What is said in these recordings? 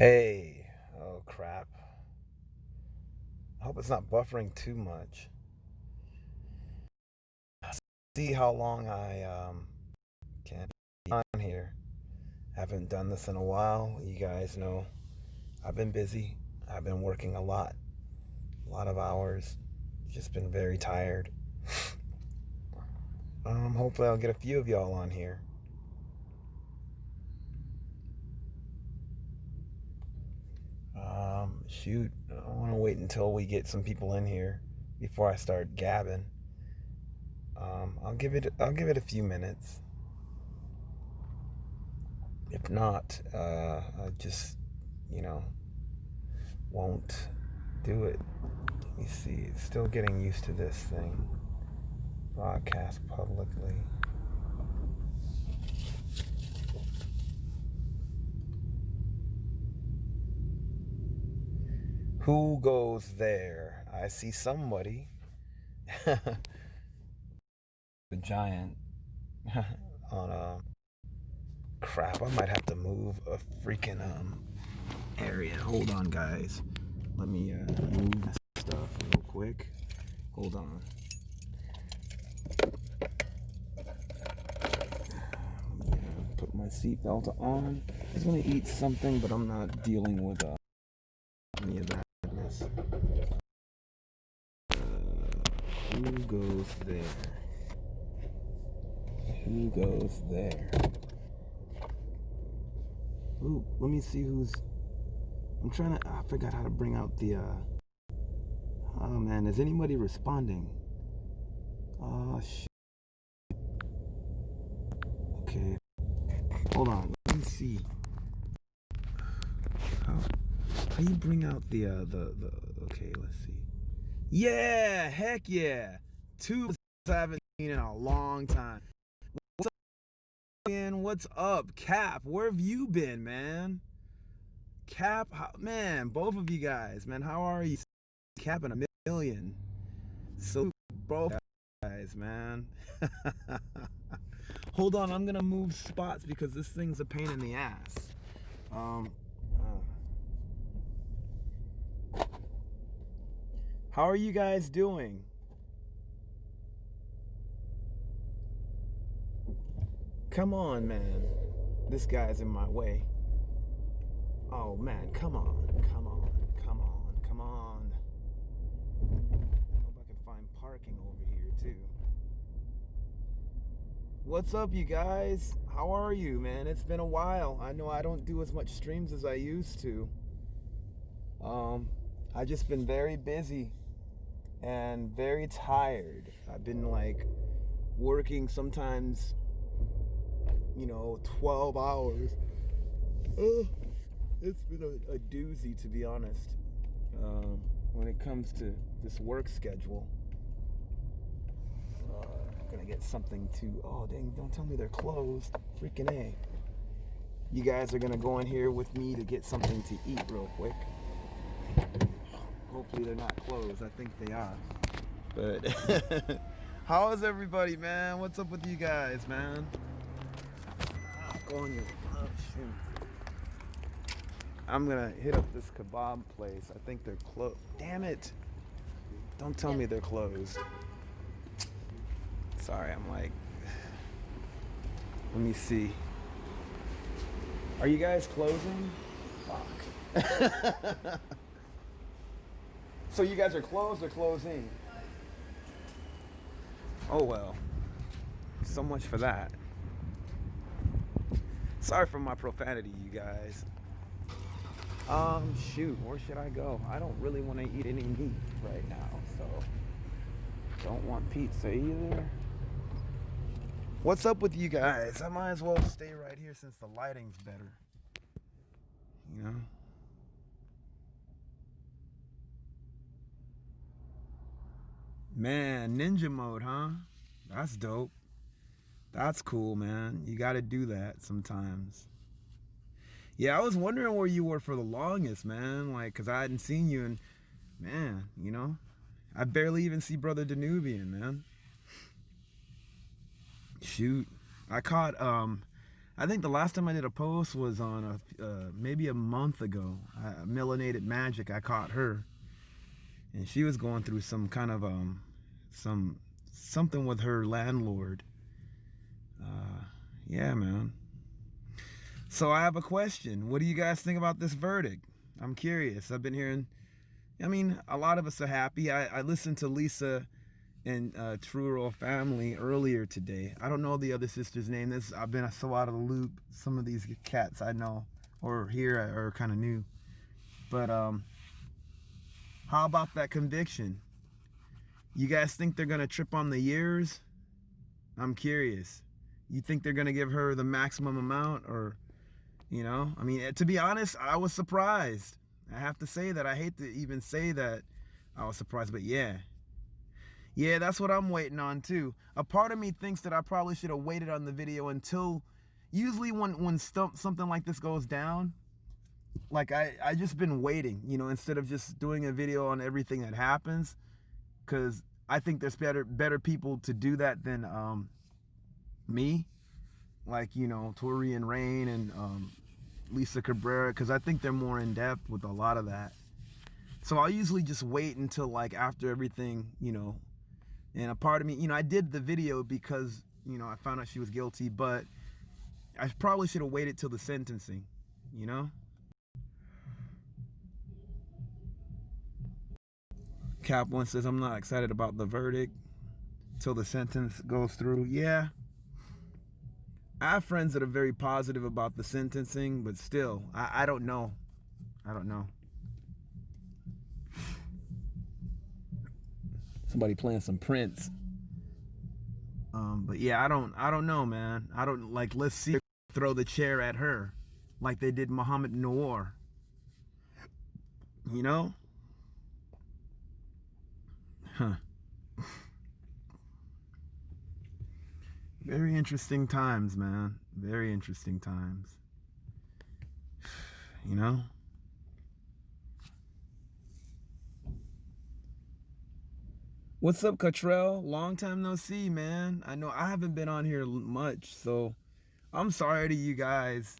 Hey, oh crap. I hope it's not buffering too much. See how long I can be on here. Haven't done this in a while. You guys know I've been busy. I've been working a lot of hours. Just been very tired. Hopefully I'll get a few of y'all on here. Shoot, I want to wait until we get some people in here before I start gabbing. I'll give it a few minutes. If not, I just, you know, won't do it. Let me see. It's still getting used to this thing. Broadcast publicly. Who goes there? I see somebody. The giant on crap. I might have to move a freaking area. Hold on, guys. Let me move this stuff real quick. Hold on. Let me put my seatbelt on. I was gonna eat something, but I'm not dealing with any of that. Who goes there? Who goes there? Ooh, let me see who's. I'm trying to. I forgot how to bring out the. Oh man, is anybody responding? Oh shit. Okay. Hold on. Let me see. How you bring out the. Okay, let's see. Yeah, heck yeah. 217 in a long time. What's up, man? What's up, Cap? Where have you been, man? Cap, man, both of you guys, man. How are you? Cap in a million. So, both guys, man. Hold on, I'm gonna move spots because this thing's a pain in the ass. How are you guys doing? Come on, man. This guy's in my way. Oh, man, come on. Come on. Come on. Come on. I hope I can find parking over here, too. What's up, you guys? How are you, man? It's been a while. I know I don't do as much streams as I used to. I've just been very busy and very tired. I've been like working sometimes, 12 hours. It's been a doozy, to be honest, when it comes to this work schedule. Gonna get something to. Oh, dang, don't tell me they're closed. Freaking A. You guys are gonna go in here with me to get something to eat real quick. Hopefully they're not closed. I think they are. But how is everybody, man? What's up with you guys, man? Go on your. Oh, shoot. I'm gonna hit up this kebab place. I think they're closed. Damn it! Don't tell me they're closed. Sorry, I'm like. Let me see. Are you guys closing? Fuck. So you guys are closed or closing? Oh well. So much for that. Sorry for my profanity, you guys. Shoot, where should I go? I don't really want to eat any meat right now, so don't want pizza either. What's up with you guys? I might as well stay right here since the lighting's better. You know? Man, ninja mode, huh? That's dope. That's cool, man. You gotta do that sometimes. Yeah, I was wondering where you were for the longest, man. Like, cause I hadn't seen you and, man, I barely even see Brother Danubian, man. Shoot. I caught I think the last time I did a post was on maybe a month ago. Melanated Magic, I caught her, and she was going through some kind of something with her landlord. Yeah, man. So I have a question. What do you guys think about this verdict? I'm curious. I've been hearing, I mean, a lot of us are happy. I listened to Lisa and True Royal Family earlier today. I don't know the other sister's name. I've been so out of the loop. Some of these cats I know or hear are kind of new. But how about that conviction? You guys think they're gonna trip on the years? I'm curious. You think they're gonna give her the maximum amount, or, you know? I mean, to be honest, I was surprised. I have to say that. I hate to even say that I was surprised, but yeah. Yeah, that's what I'm waiting on too. A part of me thinks that I probably should have waited on the video until, usually when something like this goes down, like I just been waiting, you know, instead of just doing a video on everything that happens, because I think there's better people to do that than me, like, you know, Tori and Rain and Lisa Cabrera, because I think they're more in depth with a lot of that. So I'll usually just wait until like after everything, you know. And a part of me, you know, I did the video because, you know, I found out she was guilty, but I probably should have waited till the sentencing, you know? Cap One says, I'm not excited about the verdict till the sentence goes through. Yeah. I have friends that are very positive about the sentencing, but still, I don't know. I don't know. Somebody playing some Prince. But yeah, I don't know, man. I don't, like, let's see her throw the chair at her like they did Muhammad Noor. You know? Huh. Very interesting times, man. Very interesting times. You know? What's up, Cottrell? Long time no see, man. I know I haven't been on here much, so I'm sorry to you guys.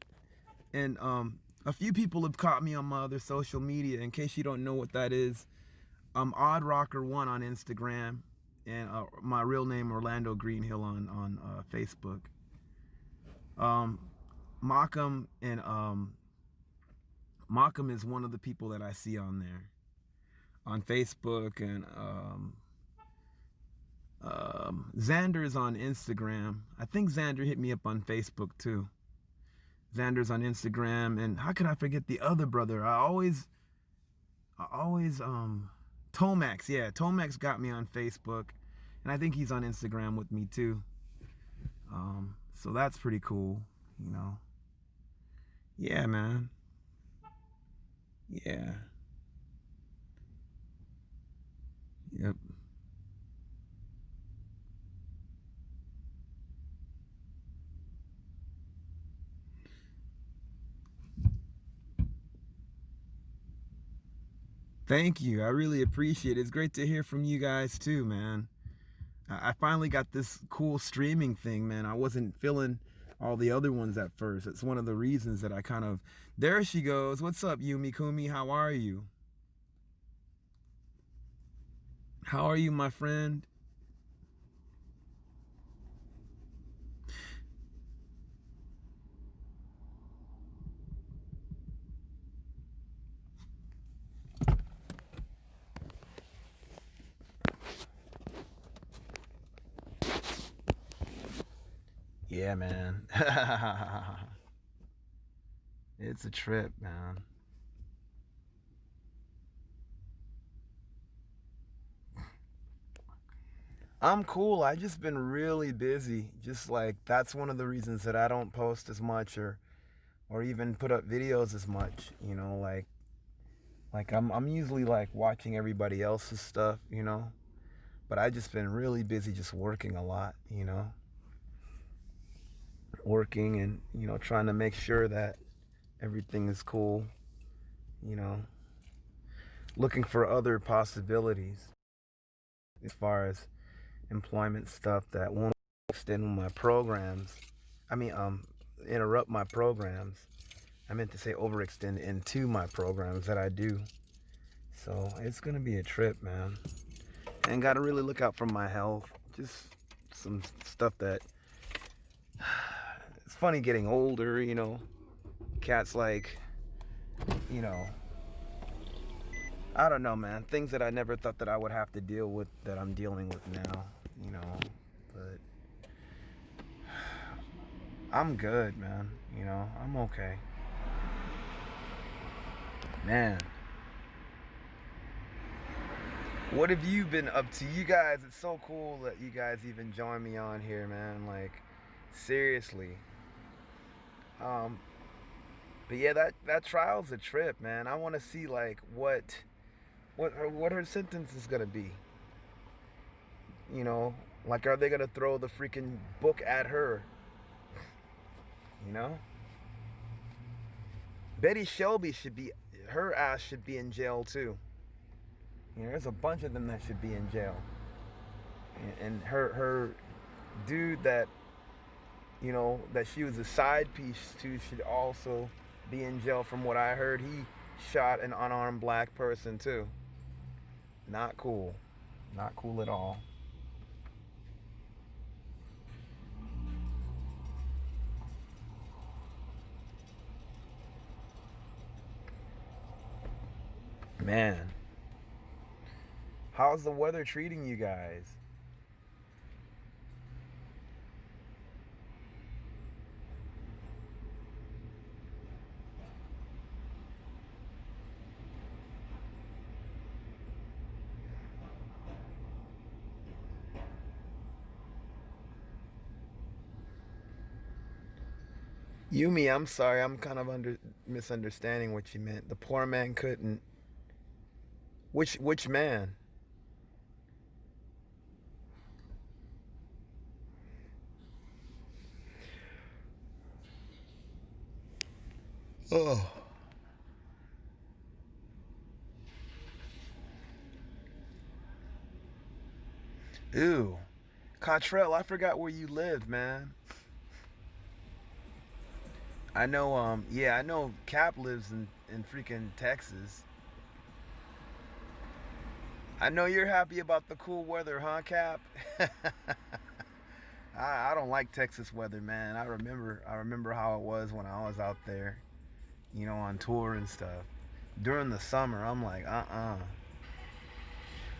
And a few people have caught me on my other social media. In case you don't know what that is, I'm OddRocker1 on Instagram, and my real name Orlando Greenhill on Facebook. Malcolm is one of the people that I see on there on Facebook, and Xander's on Instagram. I think Xander hit me up on Facebook too. Xander's on Instagram, and how could I forget the other brother? I always Tomax, yeah, Tomax got me on Facebook, and I think he's on Instagram with me too. So that's pretty cool, you know. Yeah, man. Yeah. Yep. Thank you. I really appreciate it. It's great to hear from you guys too, man. I finally got this cool streaming thing, man. I wasn't feeling all the other ones at first. It's one of the reasons that I kind of... There she goes. What's up, Yumi Kumi? How are you? How are you, my friend? Yeah, man. It's a trip, man. I'm cool. I just been really busy. Just like, that's one of the reasons that I don't post as much or even put up videos as much, you know, like I'm usually like watching everybody else's stuff, you know. But I just been really busy just working a lot, you know. Working and, you know, trying to make sure that everything is cool, you know. Looking for other possibilities as far as employment stuff that won't extend my programs. I mean, interrupt my programs. I meant to say overextend into my programs that I do. So it's gonna be a trip, man. And gotta really look out for my health. Just some stuff that it's funny getting older, you know. Cats like, you know, I don't know, man. Things that I never thought that I would have to deal with that I'm dealing with now, you know. But I'm good, man. You know, I'm okay. Man. What have you been up to? You guys, it's so cool that you guys even join me on here, man. Like, seriously. But yeah, that trial's a trip, man. I want to see like what her sentence is gonna be. You know, like are they gonna throw the freaking book at her? You know, Betty Shelby should be, her ass should be in jail too. You know, there's a bunch of them that should be in jail. And her dude that, you know, that she was a side piece to should also be in jail. From what I heard, he shot an unarmed black person too. Not cool. Not cool at all. Man, how's the weather treating you guys? Yumi, I'm sorry, I'm kind of misunderstanding what you meant. The poor man couldn't. Which man? Oh, ew. Cottrell, I forgot where you live, man. I know, yeah, I know Cap lives in freaking Texas. I know you're happy about the cool weather, huh, Cap? I don't like Texas weather, man. I remember how it was when I was out there, you know, on tour and stuff. During the summer, I'm like,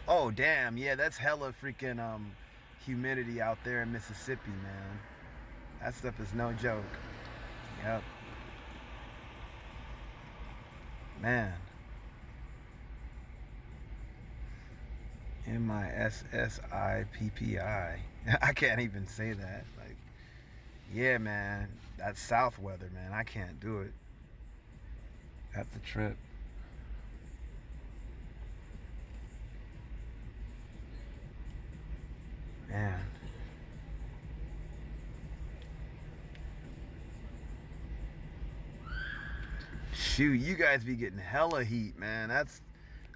Oh, damn, yeah, that's hella freaking humidity out there in Mississippi, man. That stuff is no joke. Yep, man. Missippi. I can't even say that. Like, yeah, man. That's south weather, man. I can't do it. That's a trip. Man. Shoot, you guys be getting hella heat, man.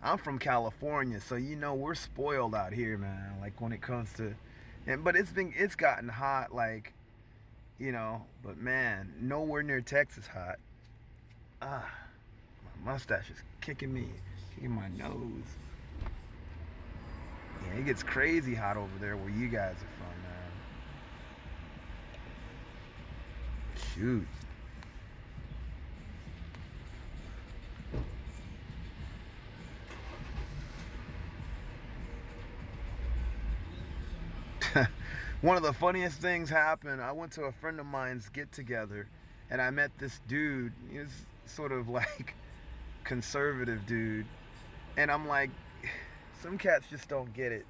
I'm from California, so you know we're spoiled out here, man. Like when it comes to, but it's gotten hot, like, you know. But man, nowhere near Texas hot. Ah, my mustache is kicking my nose. Yeah, it gets crazy hot over there where you guys are from, man. Shoot. One of the funniest things happened. I went to a friend of mine's get together and I met this dude. He was sort of like conservative dude. And I'm like, some cats just don't get it,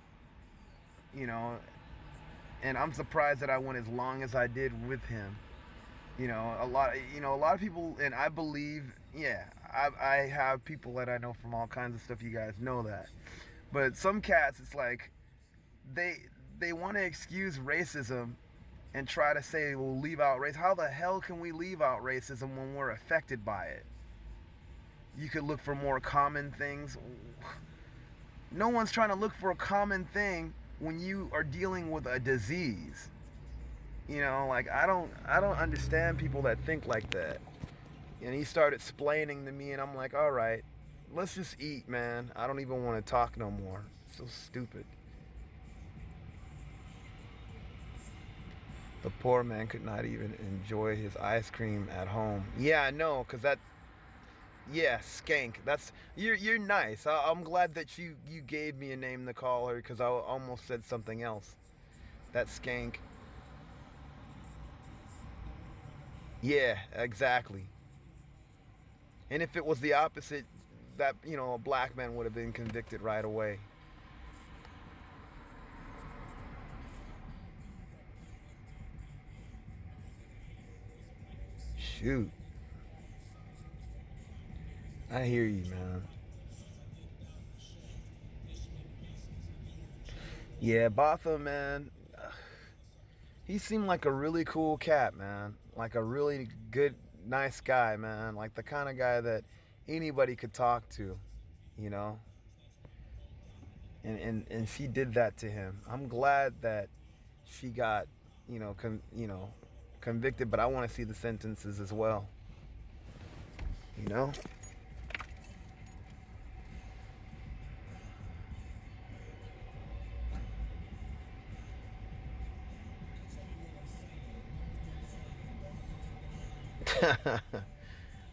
you know. And I'm surprised that I went as long as I did with him. A lot of people, and I believe, yeah, I have people that I know from all kinds of stuff. You guys know that. But some cats, it's like they they want to excuse racism and try to say we'll leave out race. How the hell can we leave out racism when we're affected by it? You could look for more common things. No one's trying to look for a common thing when you are dealing with a disease. You know, like I don't understand people that think like that. And he started explaining to me, and I'm like, all right, let's just eat, man. I don't even want to talk no more. It's so stupid. The poor man could not even enjoy his ice cream at home. Yeah, I know, cause that. Yeah, skank. That's you're nice. I'm glad that you gave me a name to call her, cause I almost said something else. That skank. Yeah, exactly. And if it was the opposite, that a black man would have been convicted right away. Shoot, I hear you, man. Yeah, Botham, man. He seemed like a really cool cat, man. Like a really good, nice guy, man. Like the kind of guy that anybody could talk to, you know. And she did that to him. I'm glad that she got, convicted. But I want to see the sentences as well. You know.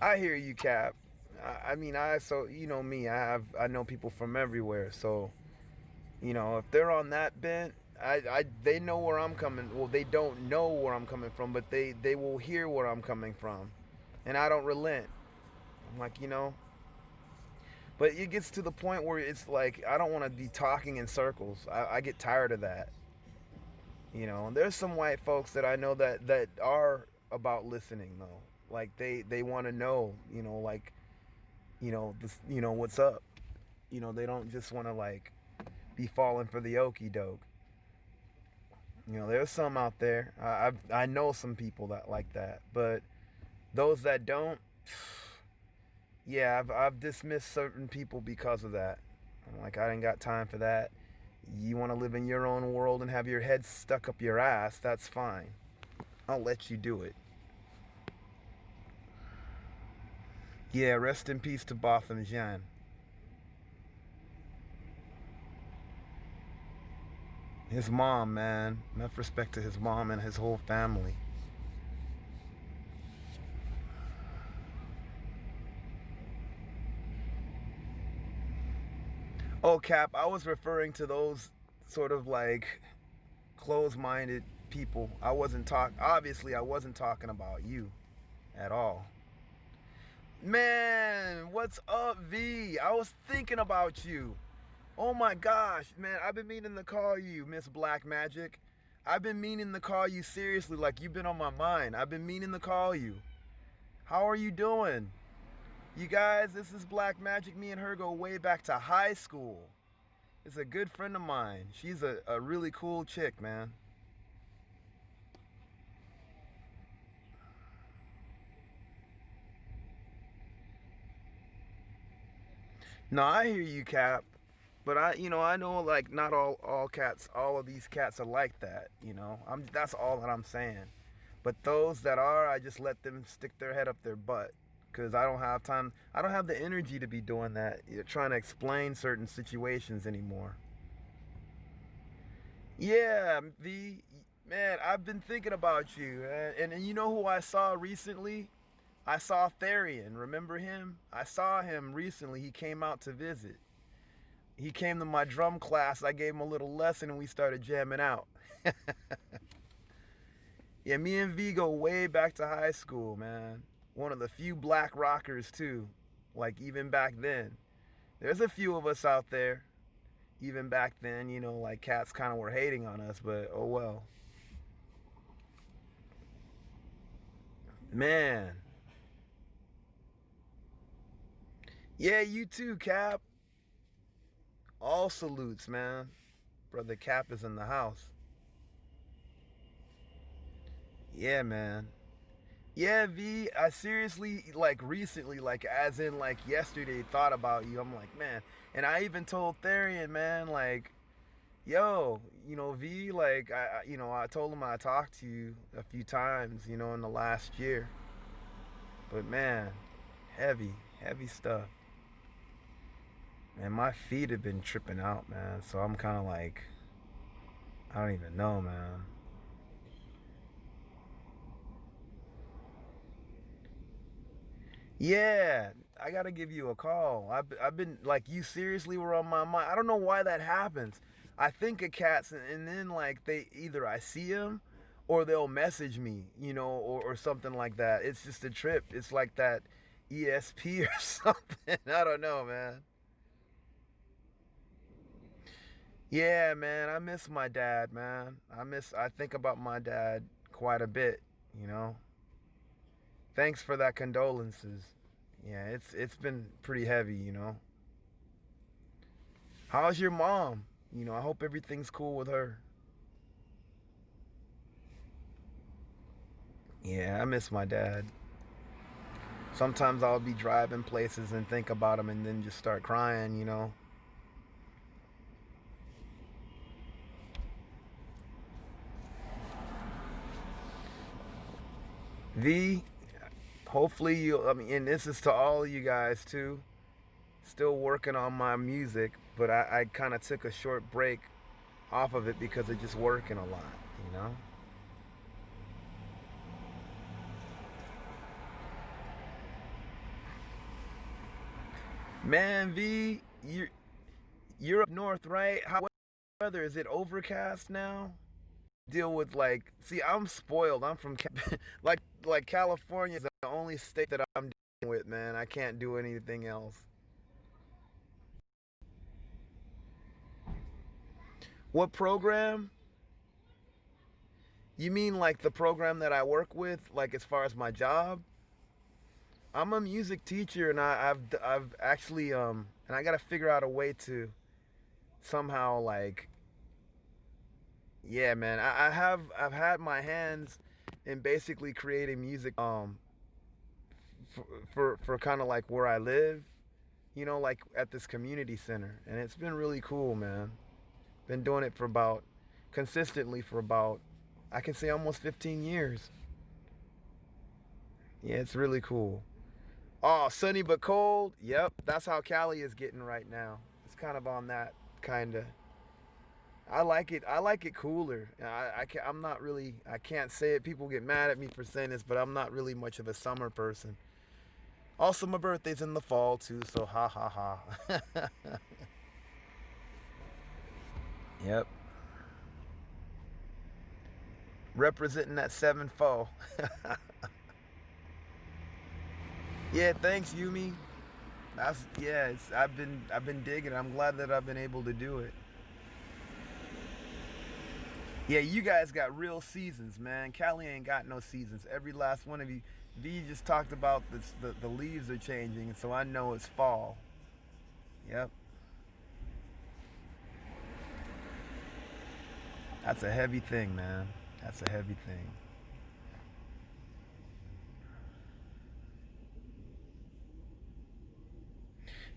I hear you, Cap. I mean, so you know me. I know people from everywhere. So if they're on that bent, they know where I'm coming. Well, they don't know where I'm coming from, but they will hear where I'm coming from, and I don't relent. I'm like, but it gets to the point where it's like I don't want to be talking in circles. I get tired of that. And there's some white folks that I know that are about listening though. Like they want to know, like this, what's up. They don't just want to like be falling for the okey doke. There's some out there. I know some people that like that, but those that don't, yeah, I've dismissed certain people because of that. I'm like, I ain't got time for that. You want to live in your own world and have your head stuck up your ass? That's fine. I'll let you do it. Yeah, rest in peace to Botham Jean. His mom, man. Enough respect to his mom and his whole family. Oh, Cap, I was referring to those sort of like closed-minded people. Obviously I wasn't talking about you at all. Man, what's up, V? I was thinking about you. Oh my gosh, man, I've been meaning to call you, Miss Black Magic. I've been meaning to call you seriously, like you've been on my mind. I've been meaning to call you. How are you doing? You guys, this is Black Magic. Me and her go way back to high school. It's a good friend of mine. She's a really cool chick, man. No, I hear you, Cap. But I know like not all cats, all of these cats are like that. That's all that I'm saying. But those that are, I just let them stick their head up their butt because I don't have time. I don't have the energy to be doing that. Trying to explain certain situations anymore. Yeah, V, man, I've been thinking about you, and you know who I saw recently? I saw Therian. Remember him? I saw him recently. He came out to visit. He came to my drum class. I gave him a little lesson, and we started jamming out. Yeah, me and V go way back to high school, man. One of the few black rockers too. Like even back then, there's a few of us out there. Even back then, like cats kind of were hating on us, but oh well. Man, yeah, you too, Cap. All salutes, man. Brother Cap is in the house. Yeah, man. Yeah, V, I seriously, like, recently, like, as in, like, yesterday, thought about you. I'm like, man. And I even told Therian, man, like, Yo, V, like I told him I talked to you a few times, in the last year. But man, heavy, heavy stuff. And my feet have been tripping out, man. So I'm kind of like, I don't even know, man. Yeah, I gotta give you a call. I've been like, you seriously were on my mind. I don't know why that happens. I think of cats, and then like they either I see them, or they'll message me, or something like that. It's just a trip. It's like that ESP or something. I don't know, man. Yeah, man. I miss my dad, man. I think about my dad quite a bit. You know. Thanks for that condolences. Yeah, it's been pretty heavy. How's your mom? I hope everything's cool with her. Yeah, I miss my dad. Sometimes I'll be driving places and think about him and then just start crying. V, hopefully I mean, and this is to all of you guys too. Still working on my music, but I kind of took a short break off of it because of just working a lot. Man, V, you're up north, right? How weather? Is it overcast now? Deal with like, see, I'm spoiled. I'm from like California is the only state that I'm dealing with, man. I can't do anything else. What program? You mean like the program that I work with, like as far as my job? I'm a music teacher, and I've actually and I got to figure out a way to somehow like, yeah, man. I've had my hands in basically creating music for for kind of like where I live, like at this community center, and it's been really cool, man. Been doing it for about consistently for about, I can say, almost 15 years. Yeah, it's really cool. Oh, sunny but cold. Yep, that's how Cali is getting right now. It's kind of on that kind of. I like it. I like it cooler. I'm not really. I can't say it. People get mad at me for saying this, but I'm not really much of a summer person. Also, my birthday's in the fall too, so ha ha ha. Yep. Representing that 7-4. Yeah, thanks, Yumi. That's yeah. I've been digging. I'm glad that I've been able to do it. Yeah, you guys got real seasons, man. Cali ain't got no seasons. Every last one of you. V just talked about this, the leaves are changing, and so I know it's fall. Yep, that's a heavy thing, man. That's a heavy thing.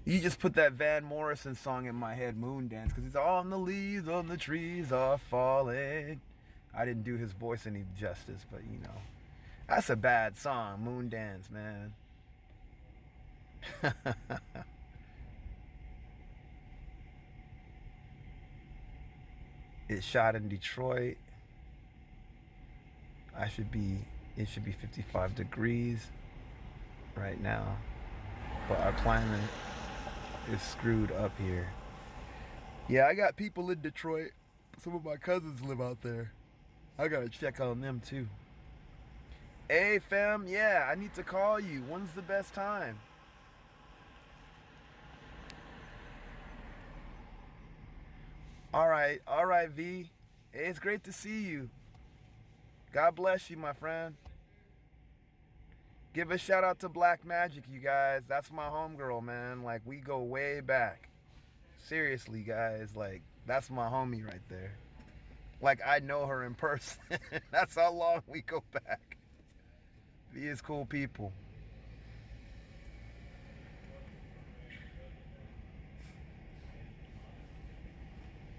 You just put that Van Morrison song in my head, Moon Dance, because it's on the leaves on the trees are falling. I didn't do his voice any justice, but that's a bad song, Moon Dance, man. It's shot in Detroit. I should be. It should be 55 degrees right now, but our climate is screwed up here. Yeah, I got people in Detroit. Some of my cousins live out there. I gotta check on them too. Hey, fam. Yeah, I need to call you. When's the best time? All right, V. Hey, it's great to see you. God bless you, my friend. Give a shout out to Black Magic, you guys. That's my homegirl, man. Like, we go way back. Seriously, guys. Like, that's my homie right there. Like, I know her in person. That's how long we go back. V is cool people.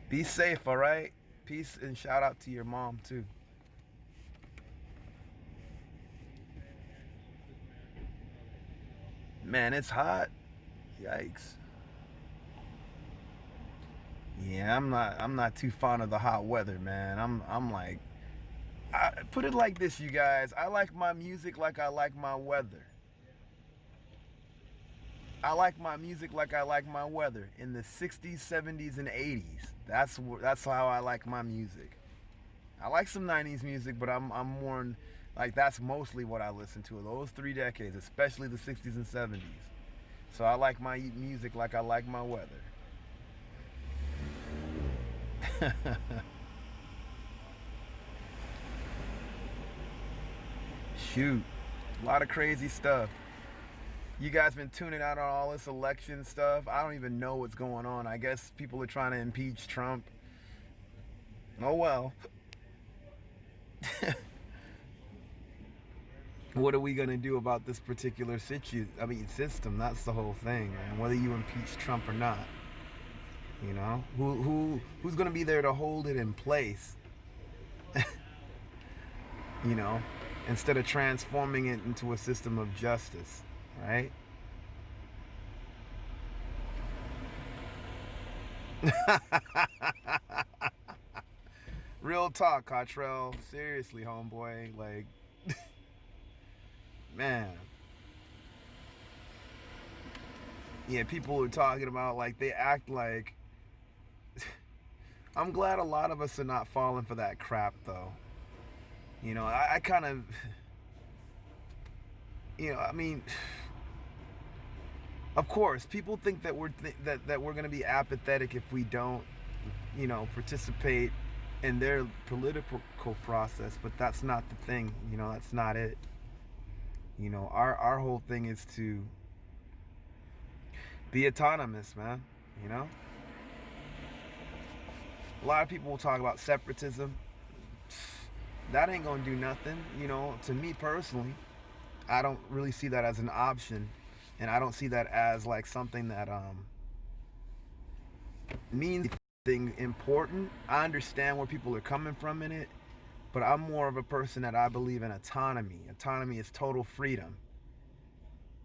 Be safe, all right? Peace and shout out to your mom, too. Man, it's hot. Yikes. Yeah, I'm not too fond of the hot weather, man. I'm like, put it like this, you guys. I like my music like I like my weather. I like my music like I like my weather in the 60s, 70s, and 80s. That's how I like my music. I like some 90s music, but I'm more like that's mostly what I listen to. Those 3 decades, especially the 60s and 70s. So I like my music like I like my weather. Shoot, a lot of crazy stuff. You guys been tuning out on all this election stuff. I don't even know what's going on. I guess people are trying to impeach Trump. Oh well. What are we gonna do about this particular system? That's the whole thing, man. Whether you impeach Trump or not, you know, who's gonna be there to hold it in place? You know, instead of transforming it into a system of justice, right? Real talk, Cottrell. Seriously, homeboy. Like, man. Yeah, people are talking about like they act like. I'm glad a lot of us are not falling for that crap, though. You know, I kind of, I mean, of course, people think that that we're gonna be apathetic if we don't, participate in their political process, but that's not the thing. That's not it. Our whole thing is to be autonomous, man. You know, a lot of people will talk about separatism. That ain't gonna do nothing. To me personally, I don't really see that as an option, and I don't see that as like something that means anything important. I understand where people are coming from in it, but I'm more of a person that I believe in autonomy. Autonomy is total freedom.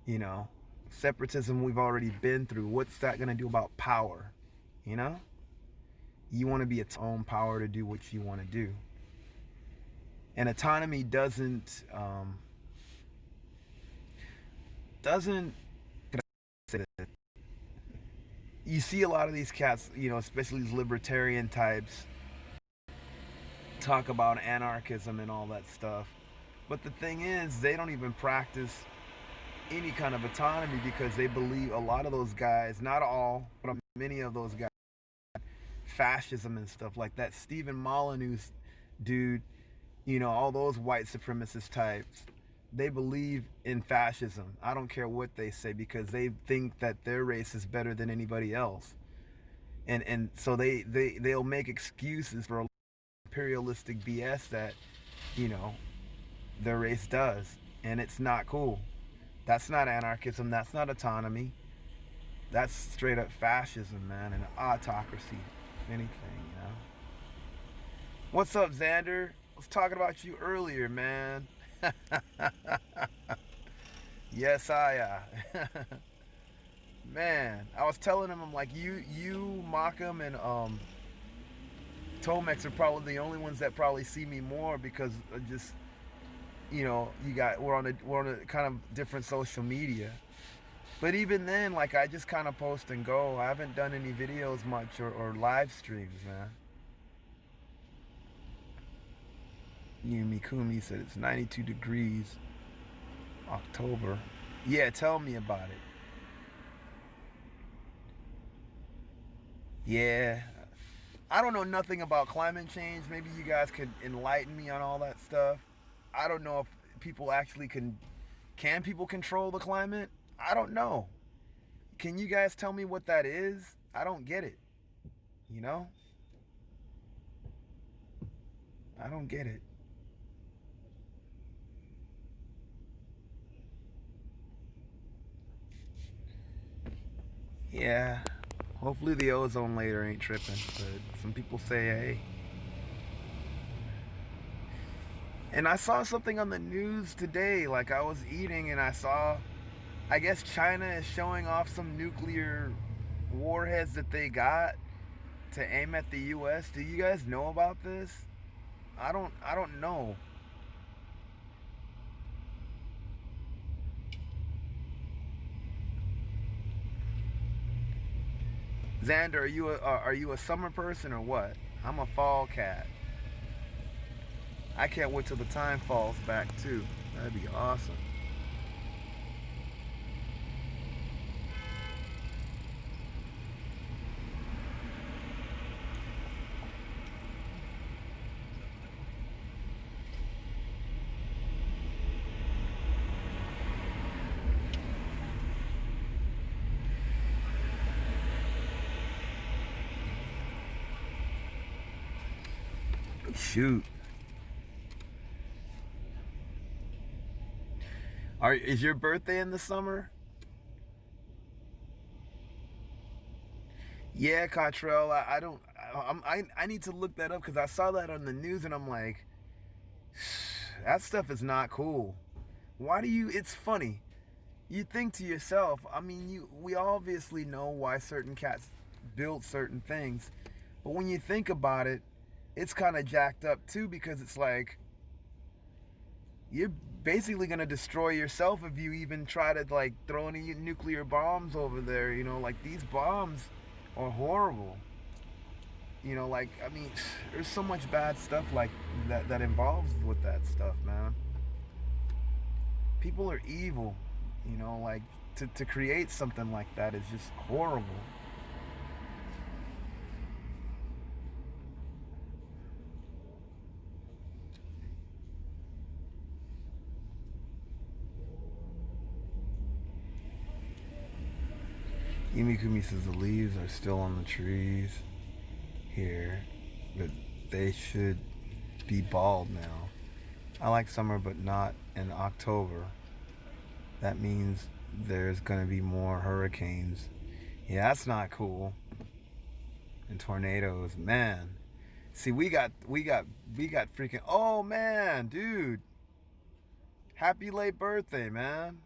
You know, separatism we've already been through. What's that gonna do about power? You know, you want to be its own power to do what you want to do, and autonomy doesn't you see a lot of these cats, especially these libertarian types, talk about anarchism and all that stuff. But the thing is, they don't even practice any kind of autonomy because they believe a lot of those guys, not all, but many of those guys, fascism and stuff like that. Stephen Molyneux's dude, all those white supremacist types, they believe in fascism. I don't care what they say because they think that their race is better than anybody else. And so they'll make excuses for imperialistic BS that, you know, their race does. And it's not cool. That's not anarchism. That's not autonomy. That's straight up fascism, man, and autocracy, if anything. What's up, Xander? I was talking about you earlier, man. Yes, man, I was telling him, I'm like, you, Malcolm, and Tomex are probably the only ones that probably see me more because of just, we're on a kind of different social media. But even then, like, I just kind of post and go. I haven't done any videos much or live streams, man. Mikumi said it's 92 degrees, October. Yeah, tell me about it. Yeah. I don't know nothing about climate change. Maybe you guys could enlighten me on all that stuff. I don't know if people actually can people control the climate? I don't know. Can you guys tell me what that is? I don't get it. You know? I don't get it. Yeah. Hopefully the ozone layer ain't tripping, but some people say, hey. And I saw something on the news today, like I was eating and I saw, I guess China is showing off some nuclear warheads that they got to aim at the US. Do you guys know about this? I don't know. Xander, are you a summer person or what? I'm a fall cat. I can't wait till the time falls back too. That'd be awesome. Shoot. Is your birthday in the summer? Yeah, Cottrell. I don't. I need to look that up because I saw that on the news and I'm like, that stuff is not cool. Why do you? It's funny. You think to yourself. I mean, we obviously know why certain cats build certain things, but when you think about it, it's kind of jacked up too because it's like you're basically gonna destroy yourself if you even try to like throw any nuclear bombs over there. You know, like these bombs are horrible. You know, like I mean, there's so much bad stuff like that involves with that stuff, man. People are evil. You know, like to create something like that is just horrible. Yumikumi says the leaves are still on the trees here, but they should be bald now. I like summer, but not in October. That means there's gonna be more hurricanes. Yeah, that's not cool. And tornadoes, man. See, we got freaking. Oh man, dude! Happy late birthday, man.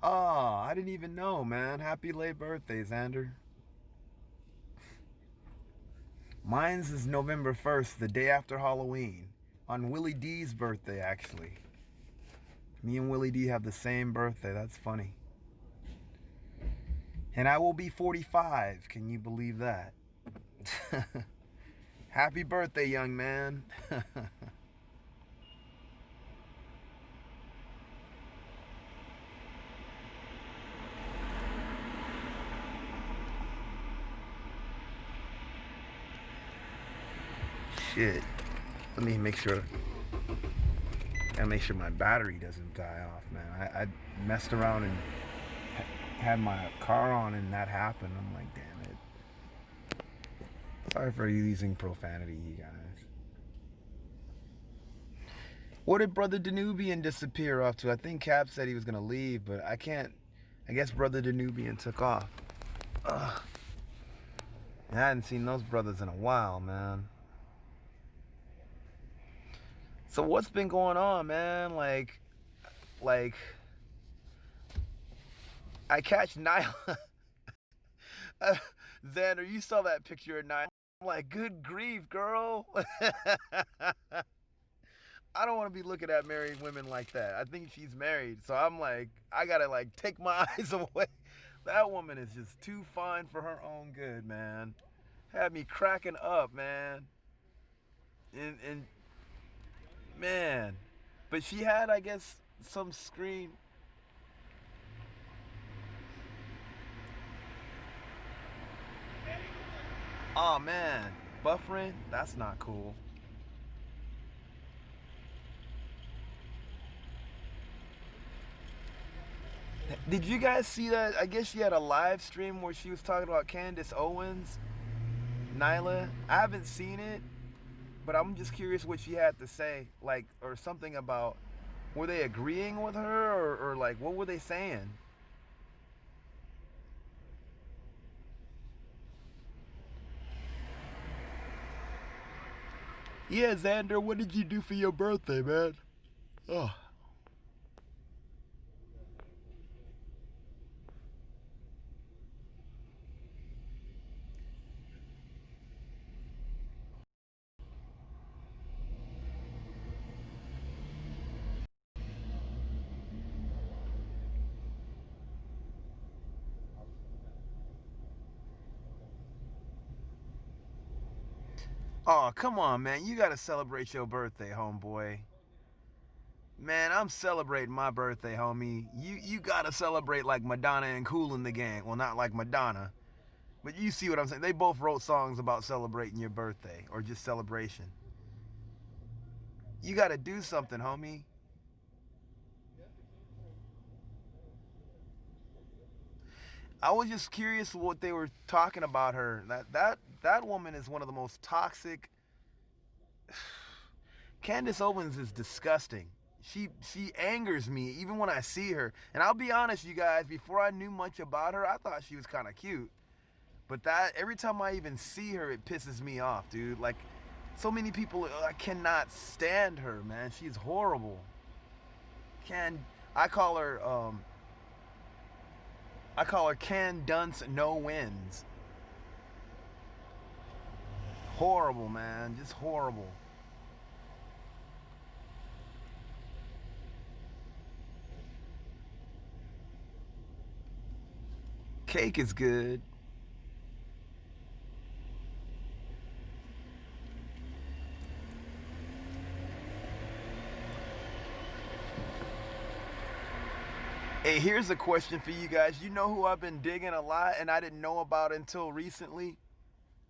Oh, I didn't even know, man. Happy late birthday, Xander. Mine's is November 1st, the day after Halloween. On Willie D's birthday, actually. Me and Willie D have the same birthday. That's funny. And I will be 45. Can you believe that? Happy birthday, young man. Shit. Let me make sure. Gotta make sure my battery doesn't die off, man. I messed around and had my car on and that happened. I'm like, damn it. Sorry for using profanity, you guys. What did Brother Danubian disappear off to? I think Cap said he was gonna leave, but I can't. I guess Brother Danubian took off. Ugh. I hadn't seen those brothers in a while, man. So what's been going on, man? Like I catch Nyla. Xander, you saw that picture of Nyla. I'm like, good grief, girl. I don't want to be looking at married women like that. I think she's married, so I'm like, I gotta like take my eyes away. That woman is just too fine for her own good, man. Had me cracking up, man. And man, but she had, I guess, some screen. Oh man, buffering? That's not cool. Did you guys see that? I guess she had a live stream where she was talking about Candace Owens, Nyla. I haven't seen it, but I'm just curious what she had to say, like, or something about. Were they agreeing with her, or like, what were they saying? Yeah, Xander, what did you do for your birthday, man? Oh. Oh, come on, man. You gotta celebrate your birthday, homeboy. Man, I'm celebrating my birthday, homie. You gotta celebrate like Madonna and Kool in the Gang. Well, not like Madonna, but you see what I'm saying. They both wrote songs about celebrating your birthday or just celebration. You gotta do something, homie. I was just curious what they were talking about her. That woman is one of the most toxic. Candace Owens is disgusting. She angers me even when I see her. And I'll be honest, you guys, before I knew much about her, I thought she was kind of cute. But that every time I even see her, it pisses me off, dude. Like so many people, I cannot stand her, man. She's horrible. Can I call her? I call her Can Dunce No Wins. Horrible, man. Just horrible. Cake is good. Hey, here's a question for you guys. You know who I've been digging a lot and I didn't know about until recently?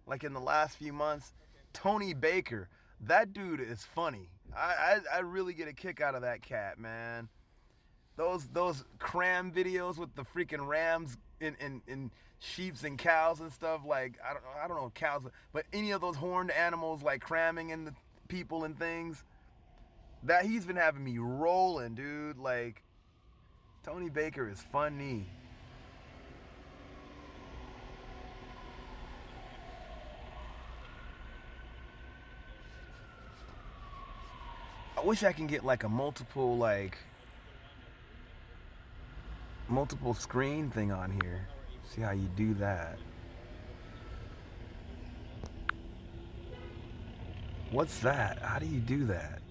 Like in the last few months? Tony Baker. That dude is funny. I really get a kick out of that cat, man. Those cram videos with the freaking rams in sheeps and cows and stuff, like I don't know cows, but any of those horned animals like cramming in the people and things. That he's been having me rolling, dude. Like Tony Baker is funny. I wish I can get like a multiple screen thing on here. See how you do that. What's that? How do you do that?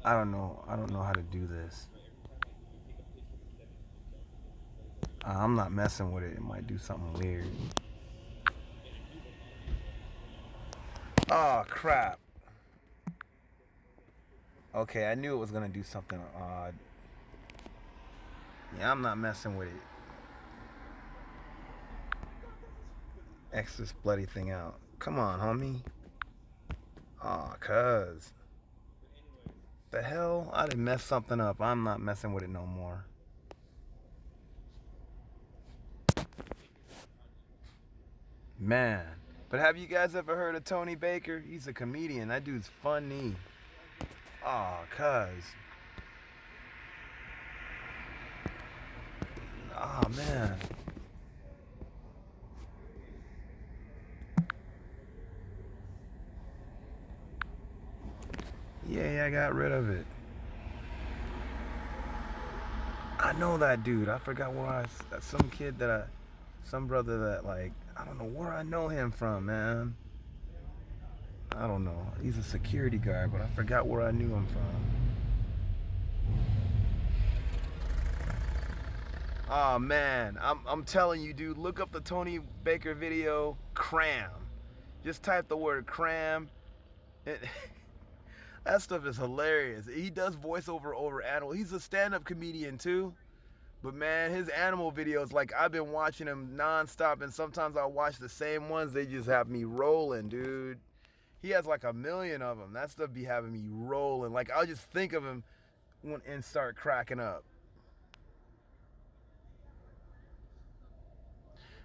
I don't know. I don't know how to do this. I'm not messing with it. It might do something weird. Oh crap. Okay, I knew it was gonna do something odd. Yeah, I'm not messing with it. X this bloody thing out. Come on, homie. Aw, cuz. The hell? I done messed something up. I'm not messing with it no more. Man. But have you guys ever heard of Tony Baker? He's a comedian. That dude's funny. Aw, cuz. Aw, man. Yeah, I got rid of it. I know that dude. I forgot where some kid some brother that like, I don't know where I know him from, man. I don't know. He's a security guard, but I forgot where I knew him from. Oh man, I'm telling you, dude. Look up the Tony Baker video, cram. Just type the word cram. It, that stuff is hilarious. He does voiceover over animal. He's a stand-up comedian too. But man, his animal videos, like I've been watching them nonstop, and sometimes I watch the same ones. They just have me rolling, dude. He has like a million of them. That stuff be having me rolling. Like I'll just think of him and start cracking up.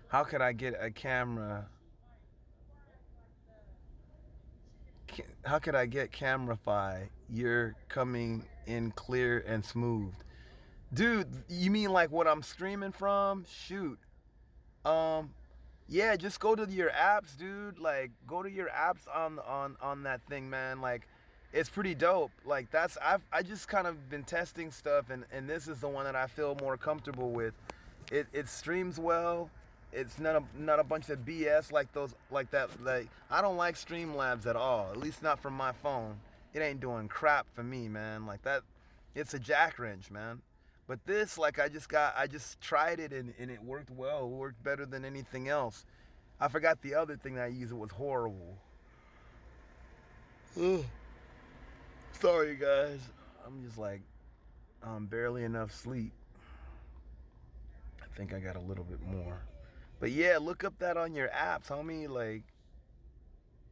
How could I get a camera? How could I get CameraFi? You're coming in clear and smooth. Dude, you mean like what I'm streaming from? Shoot. Um, Yeah, just go to your apps, dude. Like, go to your apps on that thing, man. Like, it's pretty dope. Like, I just kind of been testing stuff, and this is the one that I feel more comfortable with. It streams well. It's not a bunch of BS like those like that. Like, I don't like Streamlabs at all. At least not from my phone. It ain't doing crap for me, man. Like that, it's a jack wrench, man. But this, like, I just tried it and it worked well. It worked better than anything else. I forgot the other thing that I used. It was horrible. Ugh. Sorry, guys. I'm just like, barely enough sleep. I think I got a little bit more. But yeah, look up that on your apps, homie. Like,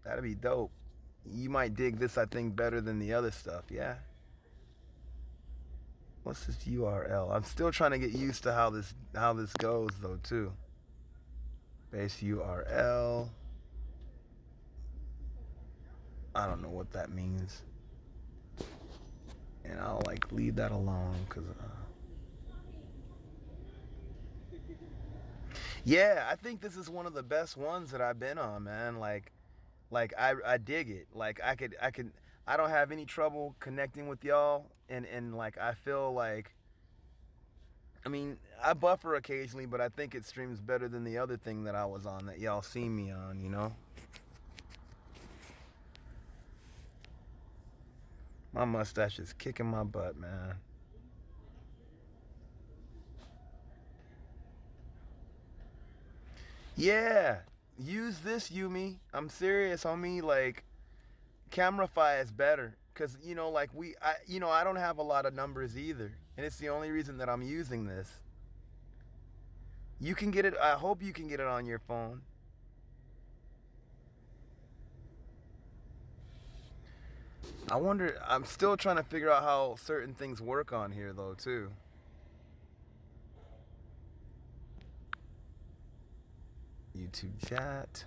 that'd be dope. You might dig this, I think, better than the other stuff. Yeah. What's this URL? I'm still trying to get used to how this goes though too. Base URL. I don't know what that means, and I'll like leave that alone because. Yeah, I think this is one of the best ones that I've been on, man. Like I dig it. Like I don't have any trouble connecting with y'all, and like I feel like. I mean, I buffer occasionally, but I think it streams better than the other thing that I was on that y'all see me on, you know? My mustache is kicking my butt, man. Yeah, use this, Yumi. I'm serious, homie. Like, CameraFi is better. Cause like I don't have a lot of numbers either, and it's the only reason that I'm using this. You can get it. I hope you can get it on your phone. I wonder. I'm still trying to figure out how certain things work on here, though, too. YouTube chat.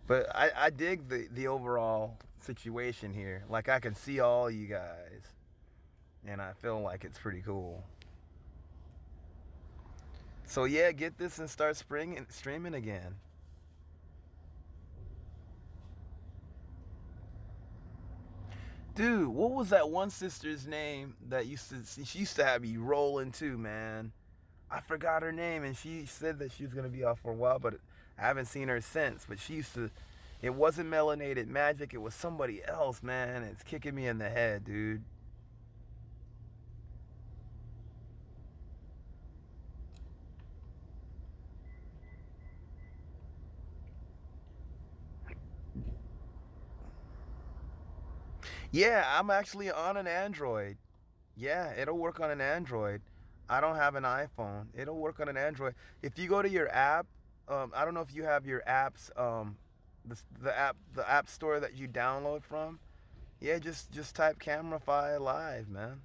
But I dig the overall situation here. Like I can see all you guys, and I feel like it's pretty cool. So yeah, get this and start streaming again. Dude, what was that one sister's name that she used to have me rolling too, man? I forgot her name, and she said that she was gonna be off for a while, but I haven't seen her since. But she used to. It wasn't Melanated Magic. It was somebody else, man. It's kicking me in the head, dude. Yeah, I'm actually on an Android. Yeah, it'll work on an Android. I don't have an iPhone. It'll work on an Android. If you go to your app, I don't know if you have your apps, the app store that you download from. Yeah, just type CameraFi Live, man.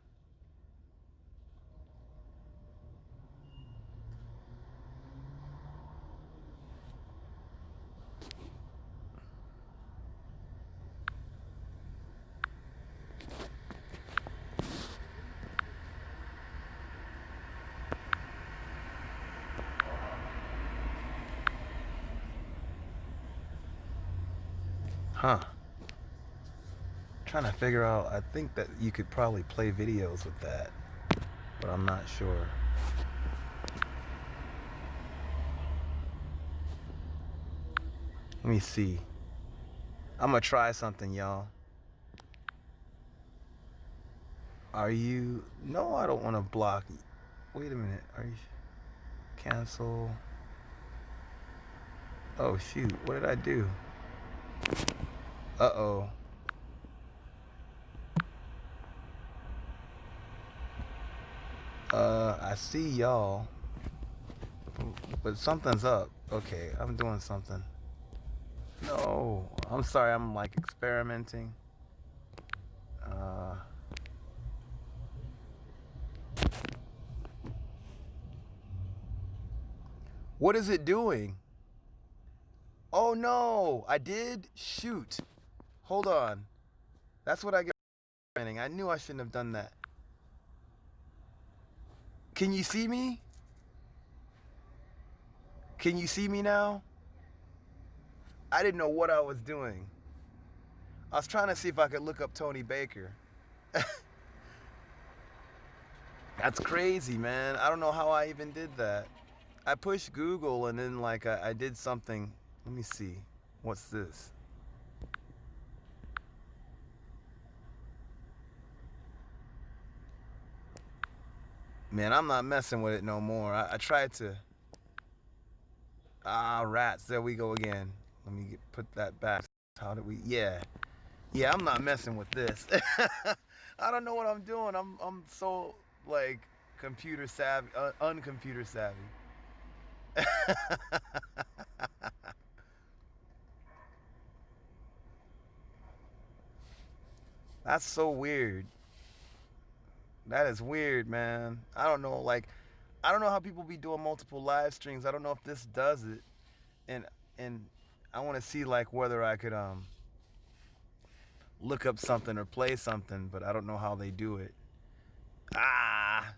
Huh. Trying to figure out. I think that you could probably play videos with that, but I'm not sure. Let me see. I'm gonna try something, y'all. Are you? No, I don't want to block. Wait a minute. Are you? Cancel. Oh shoot! What did I do? Uh-oh. I see y'all, but something's up. Okay, I'm doing something. No, I'm sorry. I'm like experimenting. Uh, what is it doing? Oh no, I did? Shoot. Hold on. That's what I get. I knew I shouldn't have done that. Can you see me? Can you see me now? I didn't know what I was doing. I was trying to see if I could look up Tony Baker. That's crazy, man. I don't know how I even did that. I pushed Google and then like I did something. Let me see. What's this? Man, I'm not messing with it no more. I tried to. Rats. There we go again. Let me put that back. How did we? Yeah. Yeah, I'm not messing with this. I don't know what I'm doing. I'm so like computer savvy, uncomputer savvy. That's so weird. That is weird, man. I don't know, like, I don't know how people be doing multiple live streams. I don't know if this does it, and and I want to see like whether I could look up something or play something, but I don't know how they do it. Ah,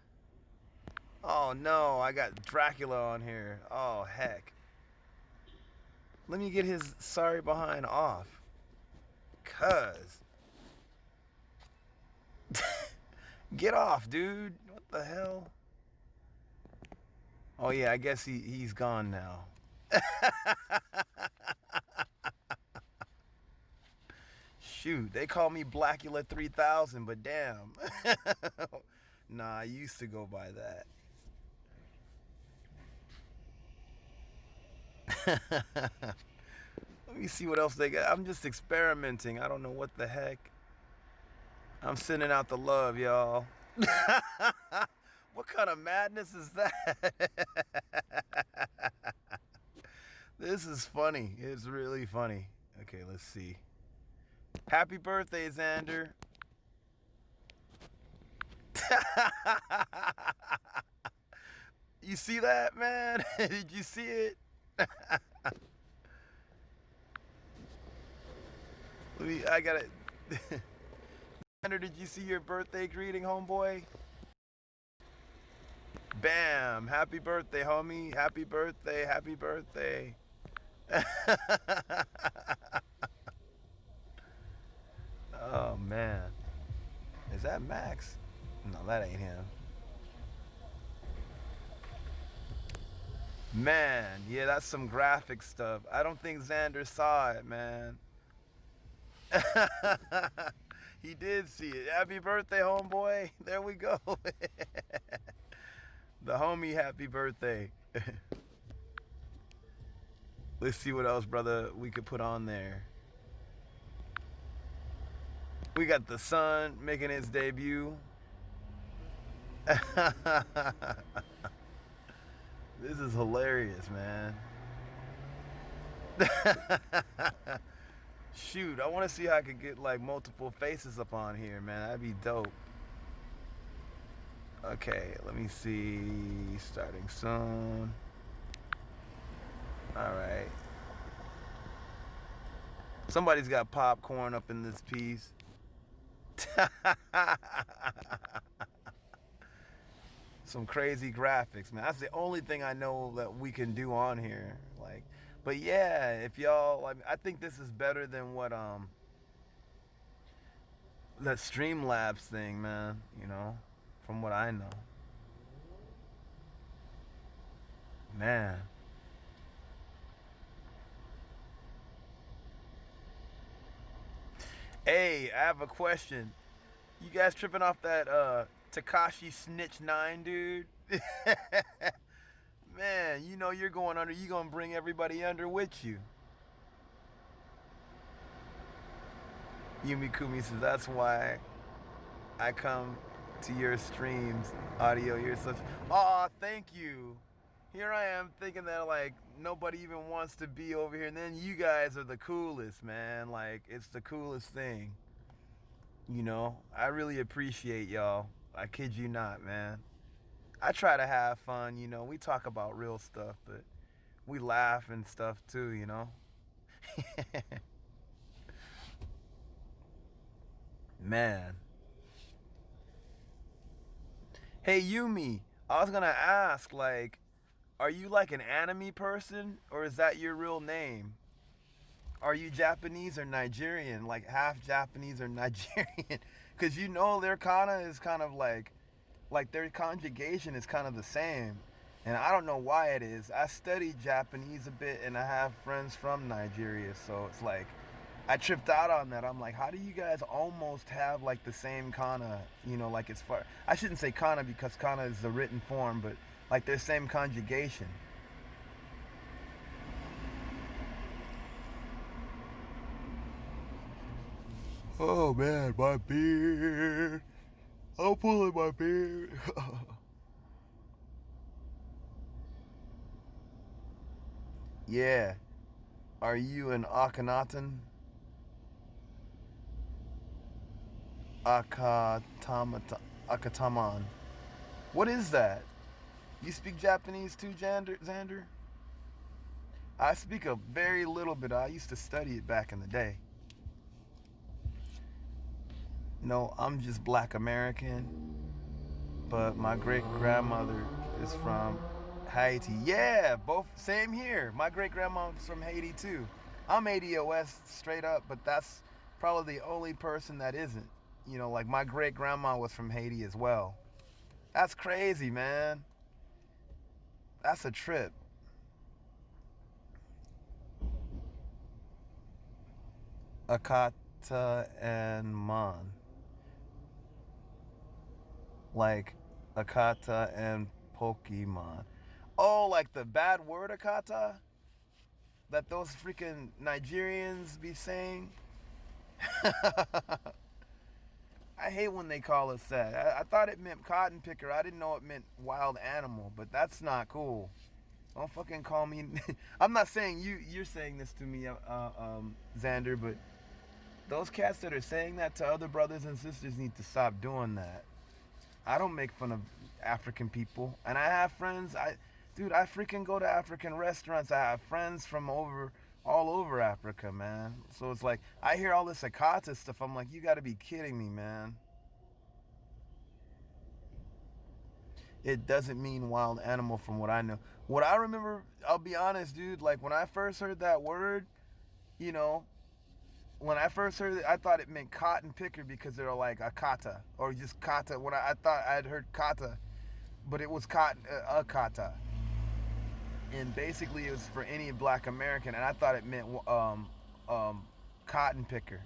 oh no, I got Dracula on here. Oh heck. Let me get his sorry behind off, cuz. Get off, dude. What the hell? Oh yeah, I guess he's gone now. Shoot, they call me Blackula 3000, but damn. Nah, I used to go by that. Let me see what else they got. I'm just experimenting. I don't know what the heck. I'm sending out the love, y'all. What kind of madness is that? This is funny. It's really funny. Okay, let's see. Happy birthday, Xander. You see that, man? Did you see it? I got it. Xander, did you see your birthday greeting, homeboy? Bam! Happy birthday, homie. Happy birthday. Happy birthday. Oh, man. Is that Max? No, that ain't him. Man, yeah, that's some graphic stuff. I don't think Xander saw it, man. He did see it. Happy birthday, homeboy. There we go. The homie, happy birthday. Let's see what else, brother, we could put on there. We got the sun making its debut. This is hilarious, man. Shoot, I want to see how I could get like multiple faces up on here, man. That'd be dope. Okay, let me see. Starting soon. Alright. Somebody's got popcorn up in this piece. Some crazy graphics, man. That's the only thing I know that we can do on here. Like, but yeah, if y'all, like, I think this is better than what that Streamlabs thing, man. You know, from what I know, man. Hey, I have a question. You guys tripping off that Takashi Snitch 9, dude? Man, you know you're going under. You gonna bring everybody under with you. Yumi Kumi says that's why I come to your streams, audio. You're such. Aw, thank you. Here I am thinking that like nobody even wants to be over here, and then you guys are the coolest, man. Like it's the coolest thing. You know, I really appreciate y'all. I kid you not, man. I try to have fun, you know. We talk about real stuff, but we laugh and stuff too, you know. Man. Hey Yumi, I was gonna ask, like, Are you like an anime person, or is that your real name? Are you Japanese or Nigerian? Like half Japanese or Nigerian? Because you know their kana is kind of like their conjugation is kind of the same. And I don't know why it is. I studied Japanese a bit and I have friends from Nigeria, so it's like I tripped out on that. I'm like, how do you guys almost have like the same kana? You know, like it's far. I shouldn't say kana because kana is the written form, but like their same conjugation. Oh man, my beard. I'm pulling my beard. Yeah. Are you an Akhenaten? Akatamata, Akataman. What is that? You speak Japanese too, Xander? I speak a very little bit. I used to study it back in the day. No, I'm just black American, but my great grandmother is from Haiti. Yeah, both same here. My great grandma's from Haiti too. I'm ADOS straight up, but that's probably the only person that isn't. You know, like my great grandma was from Haiti as well. That's crazy, man. That's a trip. Akata and Man. Like Akata and Pokemon. Oh, like the bad word Akata that those freaking Nigerians be saying? I hate when they call us that. I thought it meant cotton picker. I didn't know it meant wild animal, but that's not cool. Don't fucking call me. I'm not saying you're saying this to me, Xander, but those cats that are saying that to other brothers and sisters need to stop doing that. I don't make fun of African people, and I have friends. Dude, I freaking go to African restaurants. I have friends from all over Africa, man. So it's like I hear all this Akata stuff. I'm like, you got to be kidding me, man. It doesn't mean wild animal from what I know. What I remember, I'll be honest, dude. Like when I first heard that word, you know, when I first heard it, I thought it meant cotton picker because they're like a kata or just kata. When I thought I had heard kata, but it was cotton, a kata, and basically it was for any Black American, and I thought it meant um, cotton picker.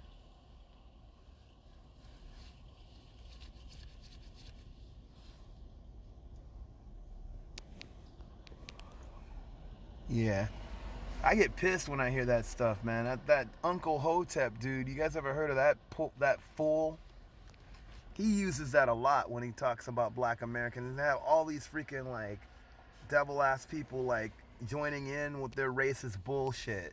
Yeah, I get pissed when I hear that stuff, man. That Uncle Hotep dude. You guys ever heard of that fool? He uses that a lot when he talks about Black Americans, and they have all these freaking like devil ass people like joining in with their racist bullshit.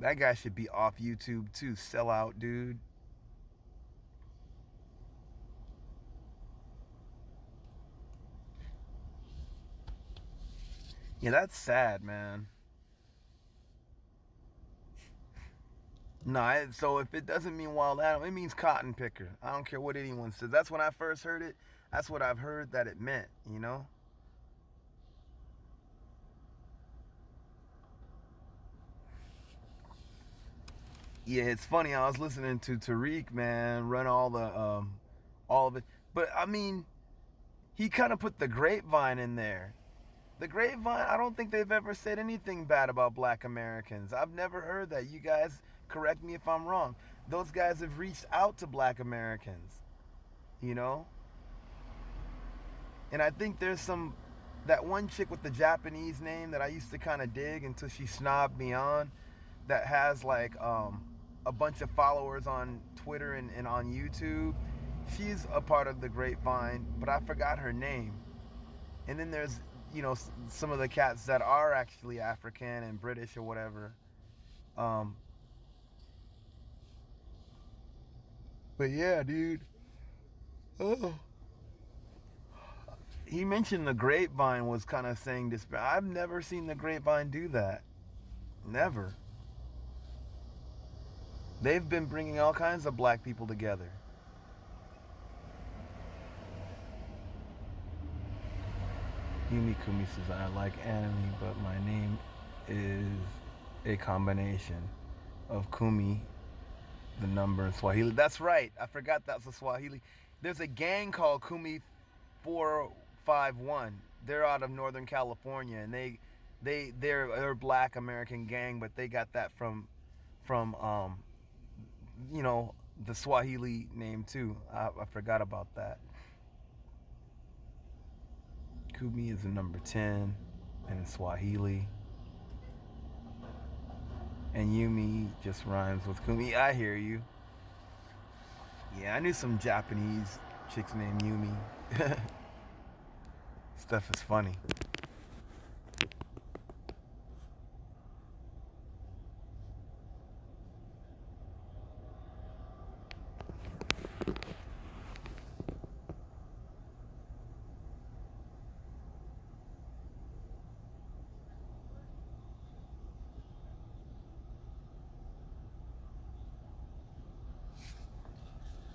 That guy should be off YouTube too. Sell out, dude. Yeah, that's sad, man. No, so if it doesn't mean wild animal, it means cotton picker. I don't care what anyone says. That's when I first heard it. That's what I've heard that it meant, you know? Yeah, it's funny. I was listening to Tariq, man, run all of it. But I mean, he kind of put the grapevine in there. The grapevine, I don't think they've ever said anything bad about Black Americans. I've never heard that. You guys correct me if I'm wrong. Those guys have reached out to Black Americans, you know? And I think there's that one chick with the Japanese name that I used to kind of dig until she snobbed me on, that has like a bunch of followers on Twitter and on YouTube. She's a part of the grapevine, but I forgot her name. And then there's, some of the cats that are actually African and British or whatever. Um, but yeah, dude. Oh. He mentioned the grapevine was kind of saying this, but I've never seen the grapevine do that. Never. They've been bringing all kinds of black people together. Yumi Kumi says, I like anime, but my name is a combination of Kumi, the number in Swahili. That's right. I forgot that's a Swahili. There's a gang called Kumi 451. They're out of Northern California, and they're a Black American gang, but they got that from you know, the Swahili name too. I forgot about that. Kumi is the number 10 in Swahili. And Yumi just rhymes with Kumi. I hear you. Yeah, I knew some Japanese chicks named Yumi. Stuff is funny.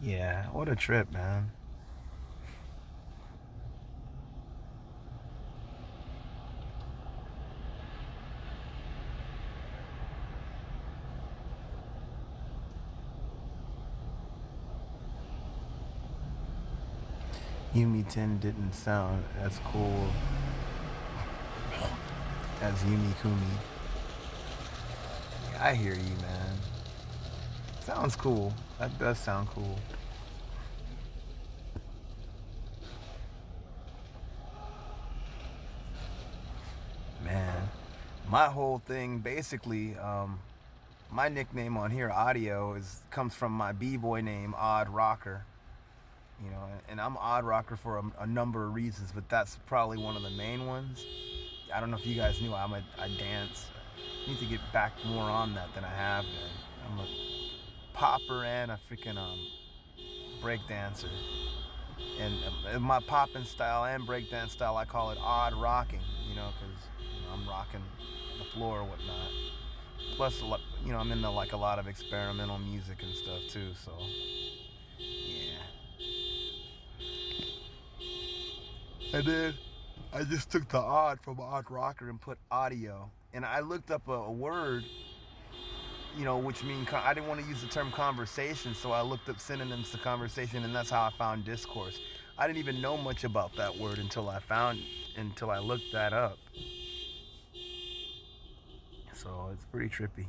Yeah, what a trip, man. Yumi 10 didn't sound as cool as Yumi Kumi. Yeah, I hear you, man. Sounds cool. That does sound cool. Man, my whole thing basically, my nickname on here, Oddio, comes from my b-boy name, Odd Rocker. You know, and I'm Odd Rocker for a number of reasons, but that's probably one of the main ones. I don't know if you guys knew I dance. I need to get back more on that than I have been. I'm a popper and a freaking break dancer. And my popping style and breakdance style, I call it odd rocking, you know, because I'm rocking the floor or whatnot. Plus, you know, I'm into like a lot of experimental music and stuff too, so yeah. And then I just took the odd from odd rocker and put audio. And I looked up a word, you know, which means I didn't want to use the term conversation, so I looked up synonyms to conversation, and that's how I found discourse. I didn't even know much about that word until I looked that up. So it's pretty trippy.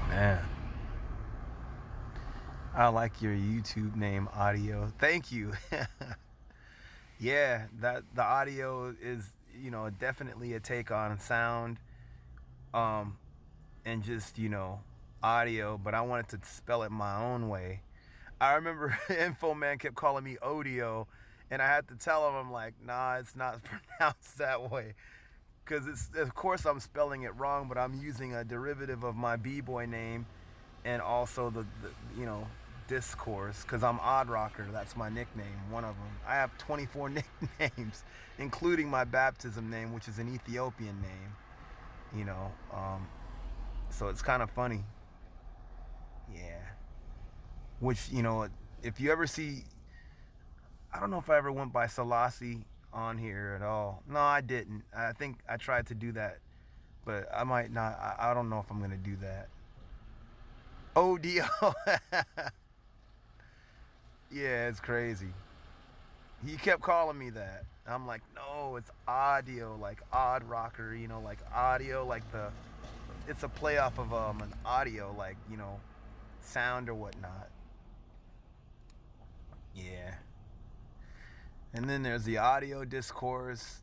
Man, I like your YouTube name, Audio. Thank you. Yeah, that the audio is, you know, definitely a take on sound, um, and just, you know, audio. But I wanted to spell it my own way. I remember Info Man kept calling me Oddio, and I had to tell him, I'm like, nah, it's not pronounced that way. Because it's, of course, I'm spelling it wrong, but I'm using a derivative of my b-boy name, and also the you know, Discourse, because I'm Odd Rocker. That's my nickname, one of them. I have 24 nicknames, including my baptism name, which is an Ethiopian name. You know, so it's kind of funny. Yeah. Which, you know, if you ever see, I don't know if I ever went by Selassie on here at all. No, I didn't. I think I tried to do that, but I might not. I don't know if I'm gonna do that. Oddio. Yeah, it's crazy. He kept calling me that. I'm like, no, it's audio, like odd rocker, you know, like audio, like it's a play off of an audio, like, you know, sound or whatnot. Yeah. And then there's the Audio Discourse,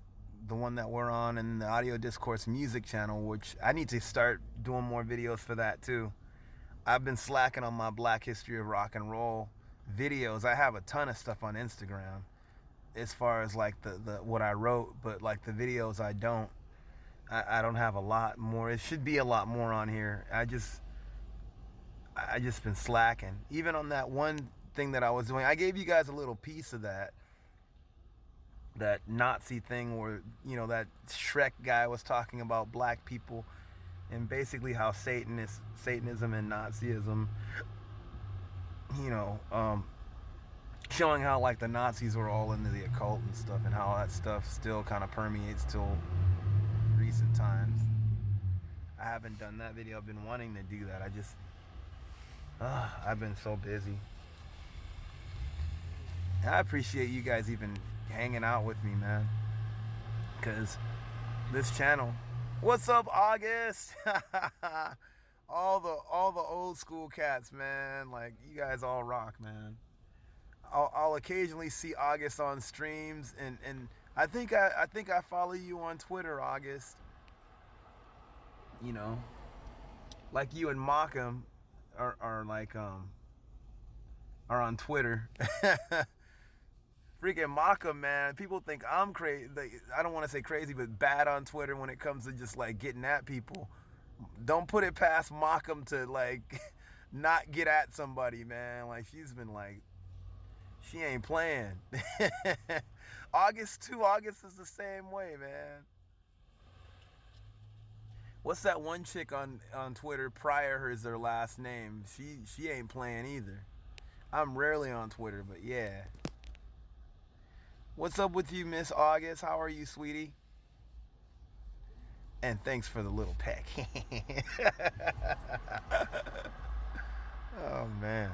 the one that we're on, and the Audio Discourse music channel, which I need to start doing more videos for that too. I've been slacking on my Black History of Rock and Roll videos. I have a ton of stuff on Instagram as far as like the what I wrote, but like the videos I don't. I don't have a lot more. It should be a lot more on here. I just I just been slacking. Even on that one thing that I was doing, I gave you guys a little piece of that Nazi thing where, you know, that Shrek guy was talking about black people and basically how Satanism and Nazism, you know, showing how like the Nazis were all into the occult and stuff, and how that stuff still kind of permeates till recent times. I haven't done that video. I've been wanting to do that. I've been so busy. And I appreciate you guys even hanging out with me, man, because this channel, what's up, August? all the old school cats, man, like, you guys all rock, man. I'll occasionally see August on streams, and I think I follow you on Twitter, August. You know, like you and Malcolm are like are on Twitter. Freaking Malcolm, man. People think I'm crazy. I don't want to say crazy, but bad on Twitter when it comes to just like getting at people. Don't put it past Malcolm to like not get at somebody, man. Like, she's been like, she ain't playing. August is the same way, man. What's that one chick on Twitter? Pryor is their last name. She ain't playing either. I'm rarely on Twitter, but yeah. What's up with you, Miss August? How are you, sweetie? And thanks for the little peck. Oh, man.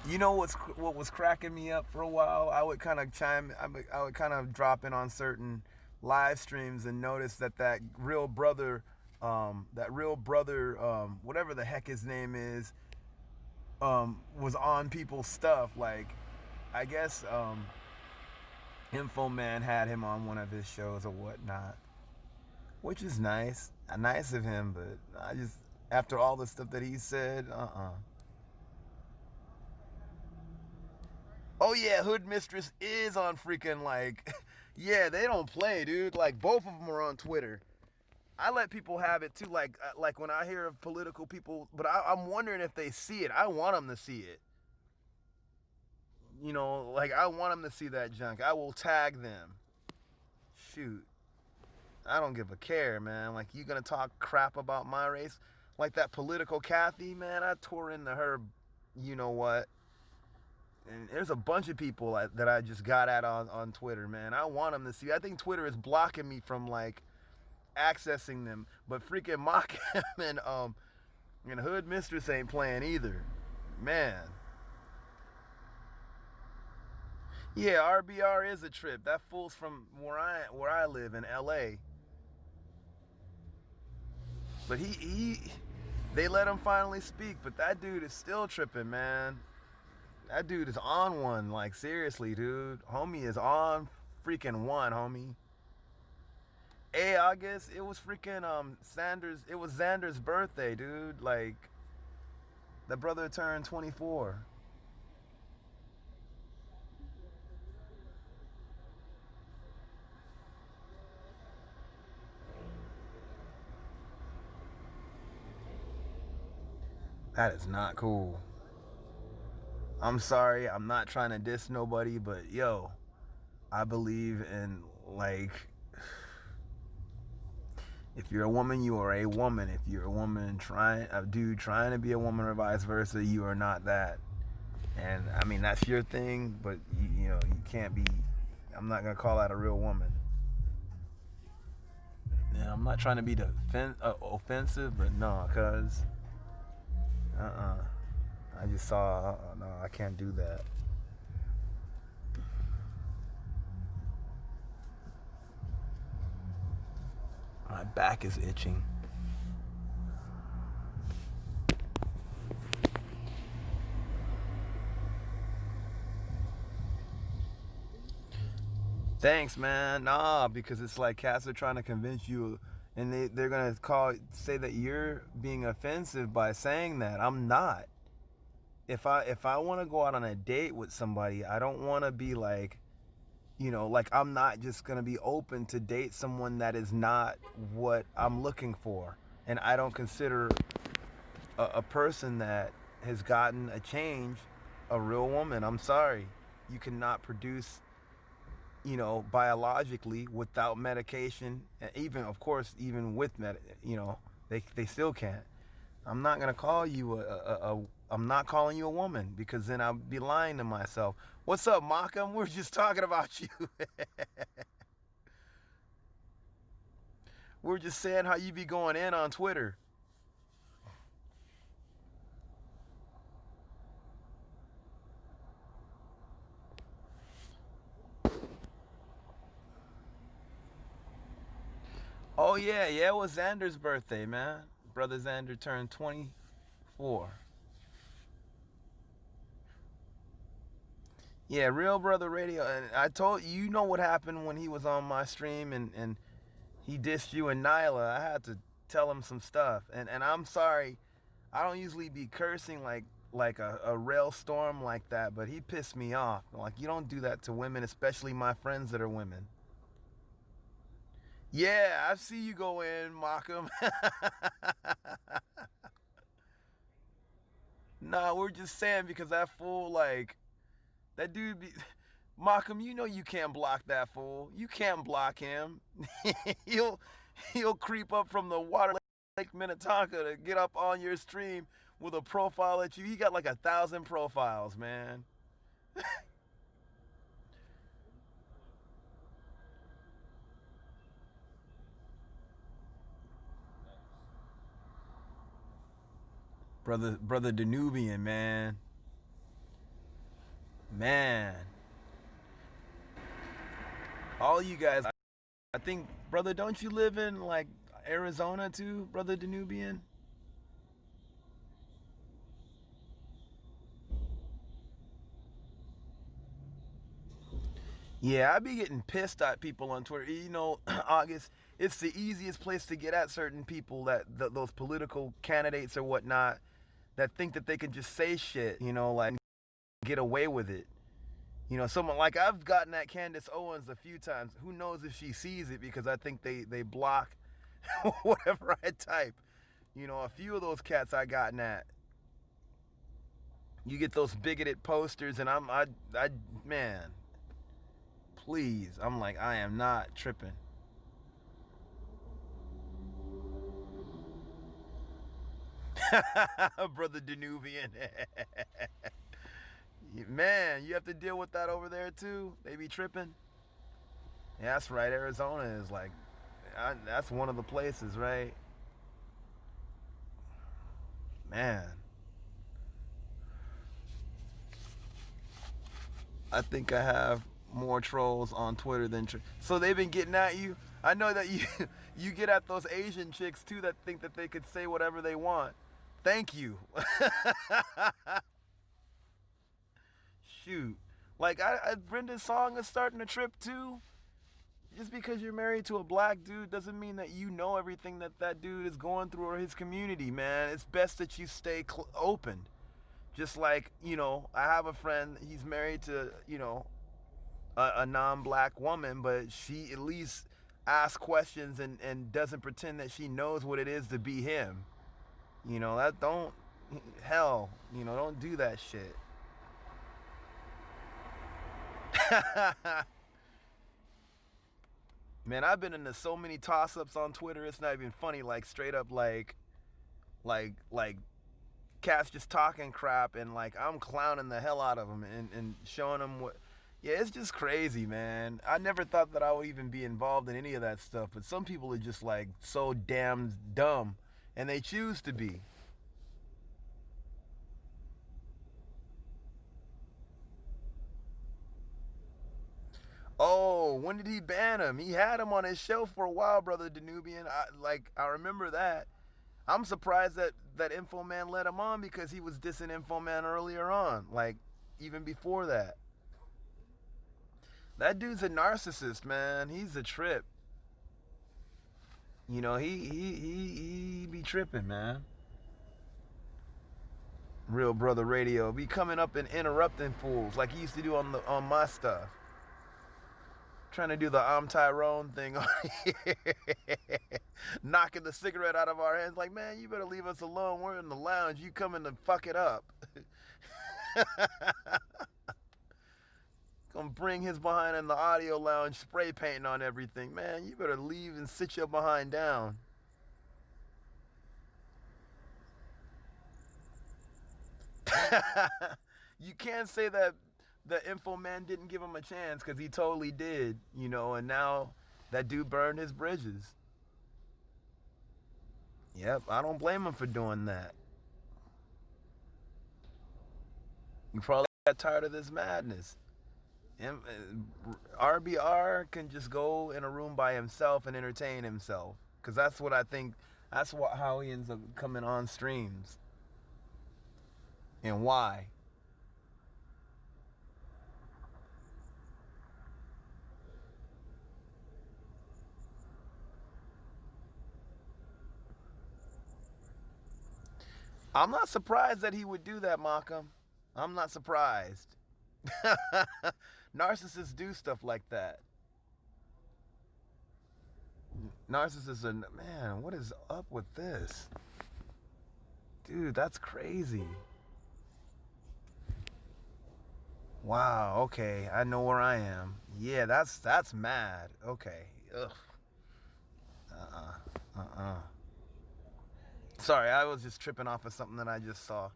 You know what was cracking me up for a while? I would kind of drop in on certain live streams and notice that real brother, whatever the heck his name is, was on people's stuff. Like, I guess Info Man had him on one of his shows or whatnot, which is nice of him. But I just, after all the stuff that he said, Oh yeah, Hood Mistress is on freaking, like, yeah, they don't play, dude. Like, both of them are on Twitter. I let people have it too, like when I hear of political people, but I'm wondering if they see it. I want them to see it. You know, like, I want them to see that junk. I will tag them. Shoot. I don't give a care, man. Like, you gonna talk crap about my race? Like that political Kathy, man, I tore into her, you know what? And there's a bunch of people that I just got at on Twitter, man. I want them to see. I think Twitter is blocking me from, like, accessing them. But freaking Mock and Hood Mistress ain't playing either. Man. Yeah, RBR is a trip. That fool's from where I live in LA. But they let him finally speak, but that dude is still tripping, man. That dude is on one, like, seriously, dude. Homie is on freaking one, homie. Hey, August, it was freaking Xander's birthday, dude. Like, the brother turned 24. That is not cool. I'm sorry, I'm not trying to diss nobody, but yo, I believe in, like, if you're a woman, you are a woman. If you're a dude trying to be a woman or vice versa, you are not that. And I mean, that's your thing, but you know, you can't be, I'm not gonna call that a real woman. Yeah, I'm not trying to be offensive, but no, cause I just saw, no, I can't do that. My back is itching. Thanks, man. Nah, because it's like cats are trying to convince you, and they're gonna say that you're being offensive by saying that. I'm not. If I want to go out on a date with somebody, I don't want to be like, Like I'm not just gonna be open to date someone that is not what I'm looking for. And I don't consider a person that has gotten a change a real woman. I'm sorry. You cannot produce, biologically without medication. And even, of course, even with they still can't. I'm not gonna call you I'm not calling you a woman because then I'll be lying to myself. What's up, Malcolm? We're just talking about you. We're just saying how you be going in on Twitter. Oh yeah, it was Xander's birthday, man. Brother Xander turned 24. Yeah, Real Brother Radio. And I told you, know what happened when he was on my stream and he dissed you and Nyla. I had to tell him some stuff. And I'm sorry. I don't usually be cursing like a rail storm like that, but he pissed me off. Like, you don't do that to women, especially my friends that are women. Yeah, I see you go in, Malcolm. Nah, we're just saying because that fool, like, that dude be. Malcolm, you know you can't block that fool. You can't block him. he'll he'll creep up from the water Lake Minnetonka to get up on your stream with a profile at you. He got like 1,000 profiles, man. Brother Danubian, man. Man. All you guys, I think, brother, don't you live in like Arizona too, brother Danubian? Yeah, I be getting pissed at people on Twitter. August, it's the easiest place to get at certain people those political candidates or whatnot that think that they can just say shit, like get away with it. Someone like I've gotten at Candace Owens a few times. Who knows if she sees it because I think they block whatever I type. A few of those cats I gotten at. You get those bigoted posters, and man, please, I'm like, I am not tripping. Brother Danubian. Man, you have to deal with that over there too. They be tripping. Yeah, that's right. Arizona is like, that's one of the places, right? Man, I think I have more trolls on Twitter than so they've been getting at you. I know that you you get at those Asian chicks too that think that they could say whatever they want. Thank you. Shoot, like Brenda's song is starting to trip too. Just because you're married to a black dude doesn't mean that you know everything that dude is going through or his community, man. It's best that you stay open. Just like, I have a friend, he's married to, a non-black woman, but she at least asks questions and doesn't pretend that she knows what it is to be him. That don't, hell, don't do that shit. Man, I've been into so many toss-ups on Twitter, it's not even funny. Like, straight up, like cats just talking crap, and like I'm clowning the hell out of them and showing them what. Yeah, it's just crazy, man. I never thought that I would even be involved in any of that stuff, but some people are just like so damn dumb, and they choose to be. Oh, when did he ban him? He had him on his show for a while, brother Danubian. I remember that. I'm surprised that Info Man let him on because he was dissing Info Man earlier on, like even before that. That dude's a narcissist, man. He's a trip. He be tripping, man. Real Brother Radio be coming up and interrupting fools like he used to do on my stuff. Trying to do the I'm Tyrone thing on here. Knocking the cigarette out of our hands. Like, man, you better leave us alone. We're in the lounge. You coming to fuck it up. Gonna bring his behind in the audio lounge, spray painting on everything. Man, you better leave and sit your behind down. You can't say that the info man didn't give him a chance, because he totally did, you know, and now that dude burned his bridges. Yep, I don't blame him for doing that. He probably got tired of this madness. RBR can just go in a room by himself and entertain himself, because that's what I think, that's how he ends up coming on streams. And why? I'm not surprised that he would do that, Malcolm. I'm not surprised. Narcissists do stuff like that. Narcissists are, man, what is up with this? Dude, that's crazy. Wow, okay, I know where I am. Yeah, that's mad. Okay. Ugh. Sorry, I was just tripping off of something that I just saw.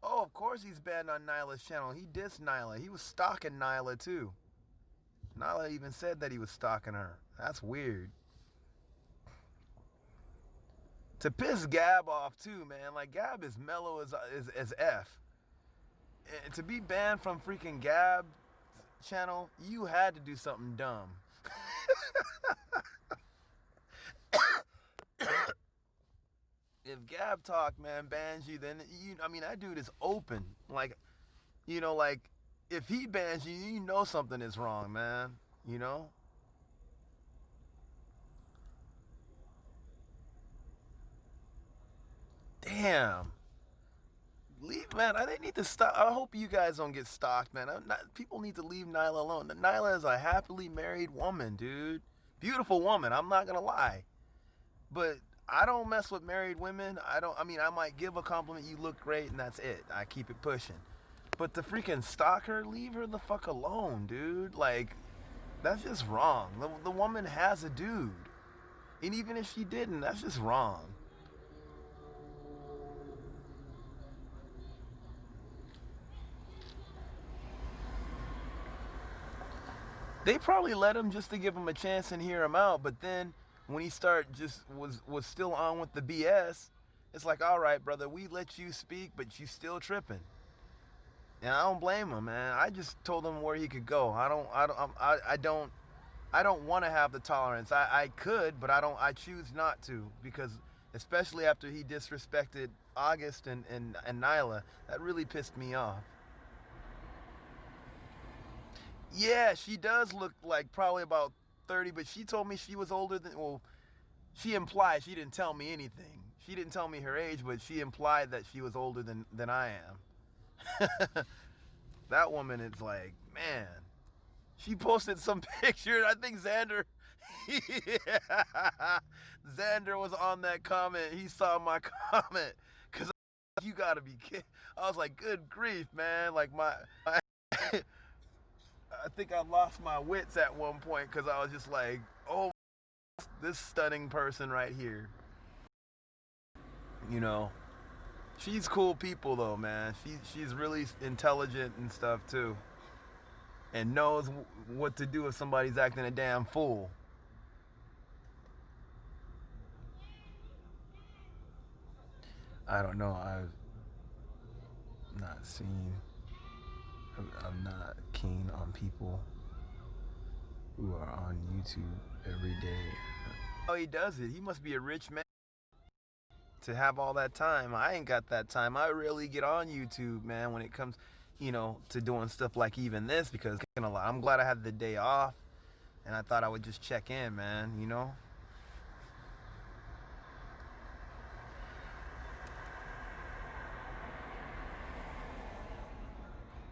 Oh, of course he's banned on Nyla's channel. He dissed Nyla. He was stalking Nyla too. Nyla even said that he was stalking her. That's weird. To piss Gab off too, man. Like, Gab is mellow as F. And to be banned from freaking Gab channel, you had to do something dumb. If Gab Talk, man, bans you, then I mean, that dude is open. Like, you know, like, if he bans you, you know something is wrong, man. You know? Damn. Leave, man. They need to stop. I hope you guys don't get stalked, man. People need to leave Nyla alone. Nyla is a happily married woman, dude. Beautiful woman. I'm not gonna lie. But I don't mess with married women. I mean, I might give a compliment, you look great, and that's it. I keep it pushing. But to freaking stalk her, leave her the fuck alone, dude. Like, that's just wrong. The woman has a dude. And even if she didn't, that's just wrong. They probably let him just to give him a chance and hear him out, but then when he was still on with the BS, it's like, all right, brother, we let you speak, but you still tripping. And I don't blame him, man. I just told him where he could go. I don't want to have the tolerance. I could, but I choose not to, because especially after he disrespected August and Nyla, that really pissed me off. Yeah, she does look like probably about 30, but she told me she was older than, well, she implied, she didn't tell me anything. She didn't tell me her age, but she implied that she was older than I am. That woman is like, man. She posted some picture. I think Xander, yeah, Xander was on that comment. He saw my comment, because you gotta be kidding. I was like, good grief, man. Like, I think I lost my wits at one point, because I was just like, oh, this stunning person right here. You know, she's cool people though, man. She's really intelligent and stuff too, and knows what to do if somebody's acting a damn fool. I don't know. I've not seen. I'm not keen on people who are on YouTube every day. Oh, he does it. He must be a rich man to have all that time. I ain't got that time. I rarely get on YouTube, man, when it comes, to doing stuff like even this, because I'm glad I had the day off, and I thought I would just check in, man.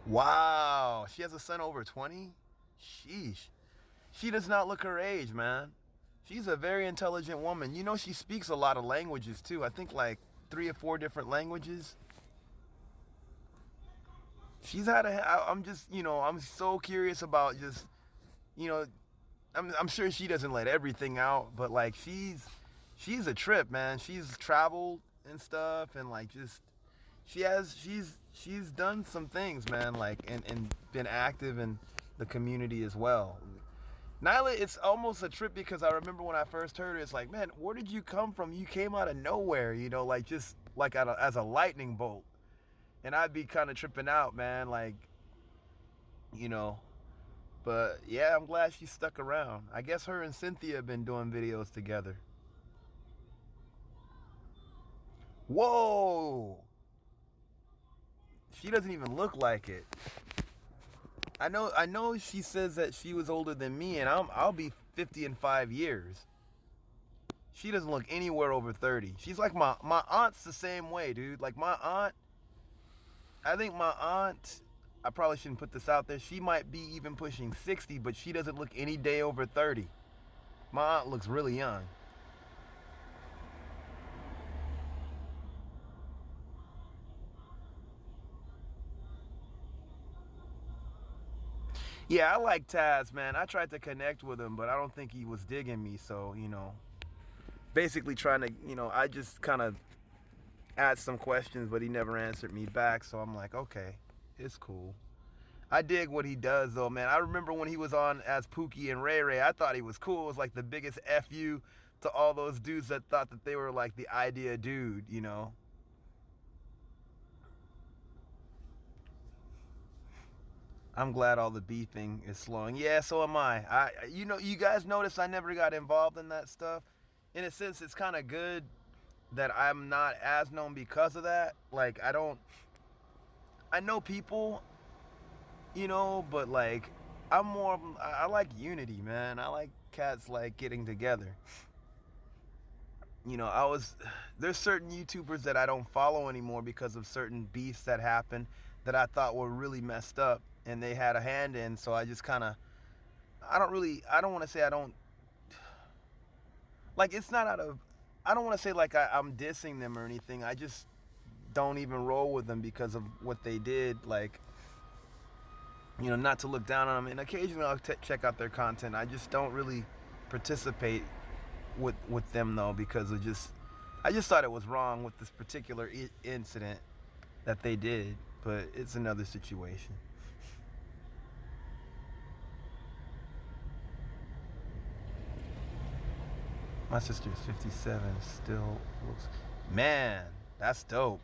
Wow, she has a son over 20? Sheesh. She does not look her age, man. She's a very intelligent woman. You know, she speaks a lot of languages too. I think like 3 or 4 different languages. She's had I'm just, I'm so curious about just, you know, I'm sure she doesn't let everything out, but like she's a trip, man. She's traveled and stuff, and like just she's done some things, man, like and been active in the community as well. Nyla, it's almost a trip because I remember when I first heard her, it's like, man, where did you come from? You came out of nowhere, like just like as a lightning bolt. And I'd be kind of tripping out, man, like, you know. But yeah, I'm glad she stuck around. I guess her and Cynthia have been doing videos together. Whoa! She doesn't even look like it. I know she says that she was older than me, and I'll be 50 in 5 years. She doesn't look anywhere over 30. She's like my aunt's the same way, dude. Like my aunt, I think my aunt, I probably shouldn't put this out there. She might be even pushing 60, but she doesn't look any day over 30. My aunt looks really young. Yeah, I like Taz, man. I tried to connect with him, but I don't think he was digging me. So, basically trying to, I just kind of asked some questions, but he never answered me back. So I'm like, okay, it's cool. I dig what he does, though, man. I remember when he was on as Pookie and Ray Ray, I thought he was cool. It was like the biggest FU to all those dudes that thought that they were like the idea dude. I'm glad all the beefing is slowing. Yeah, so am I. You guys notice I never got involved in that stuff. In a sense, it's kind of good that I'm not as known because of that. Like, I know people, but like, I like unity, man. I like cats like getting together. There's certain YouTubers that I don't follow anymore because of certain beefs that happened that I thought were really messed up and they had a hand in. So I just kind of, I don't want to say I don't, like, it's not out of, I don't want to say like I'm dissing them or anything. I just don't even roll with them because of what they did. Like, not to look down on them. And occasionally I'll check out their content. I just don't really participate with them though, because I just thought it was wrong with this particular incident that they did, but it's another situation. My sister is 57, still looks, man, that's dope.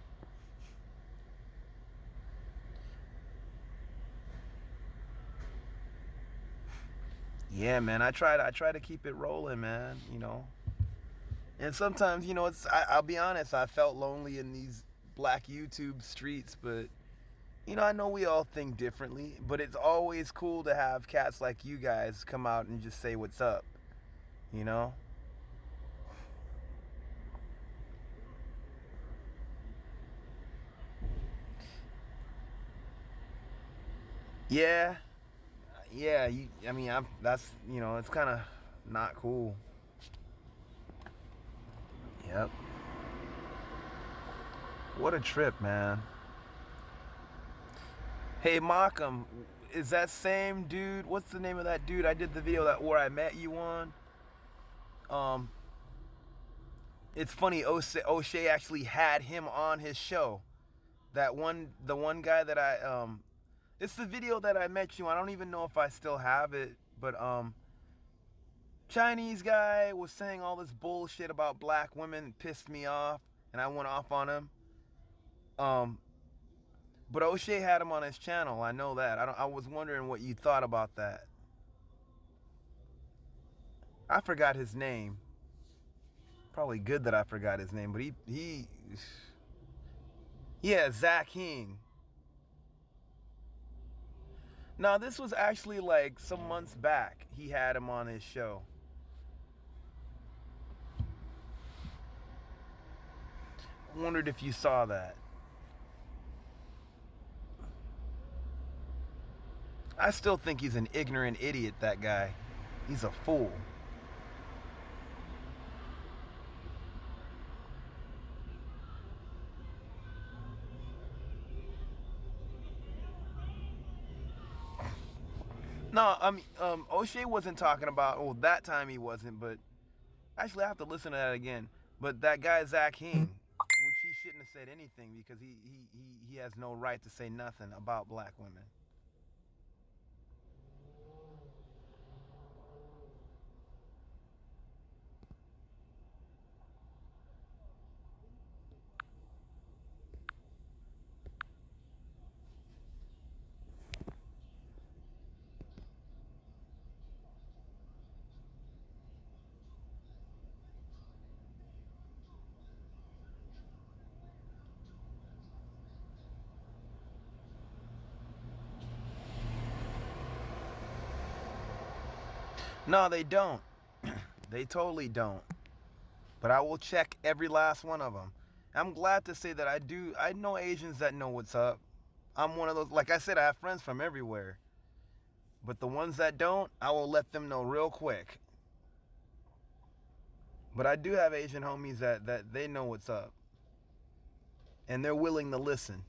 Yeah, man, I try to keep it rolling, man. And sometimes, I'll be honest, I felt lonely in these black YouTube streets, but I know we all think differently, but it's always cool to have cats like you guys come out and just say what's up, you know? Yeah, yeah, that's, it's kind of not cool. Yep. What a trip, man. Hey, Malcolm, is that same dude? What's the name of that dude I did the video where I met you on? Um, it's funny. O'Shea actually had him on his show. The one guy that it's the video that I met you on. I don't even know if I still have it, but Chinese guy was saying all this bullshit about black women, pissed me off, and I went off on him. Um, but O'Shea had him on his channel. I know that. I was wondering what you thought about that. I forgot his name. Probably good that I forgot his name, but yeah, Zach Hing. Now, this was actually like some months back. He had him on his show. Wondered if you saw that. I still think he's an ignorant idiot, that guy. He's a fool. No, O'Shea wasn't talking about, well, that time he wasn't, but actually I have to listen to that again. But that guy, Zach Hing, which he shouldn't have said anything because he has no right to say nothing about black women. No, they don't. They totally don't. But I will check every last one of them. I'm glad to say that I know Asians that know what's up. I'm one of those, like I said, I have friends from everywhere. But the ones that don't, I will let them know real quick. But I do have Asian homies that they know what's up. And they're willing to listen.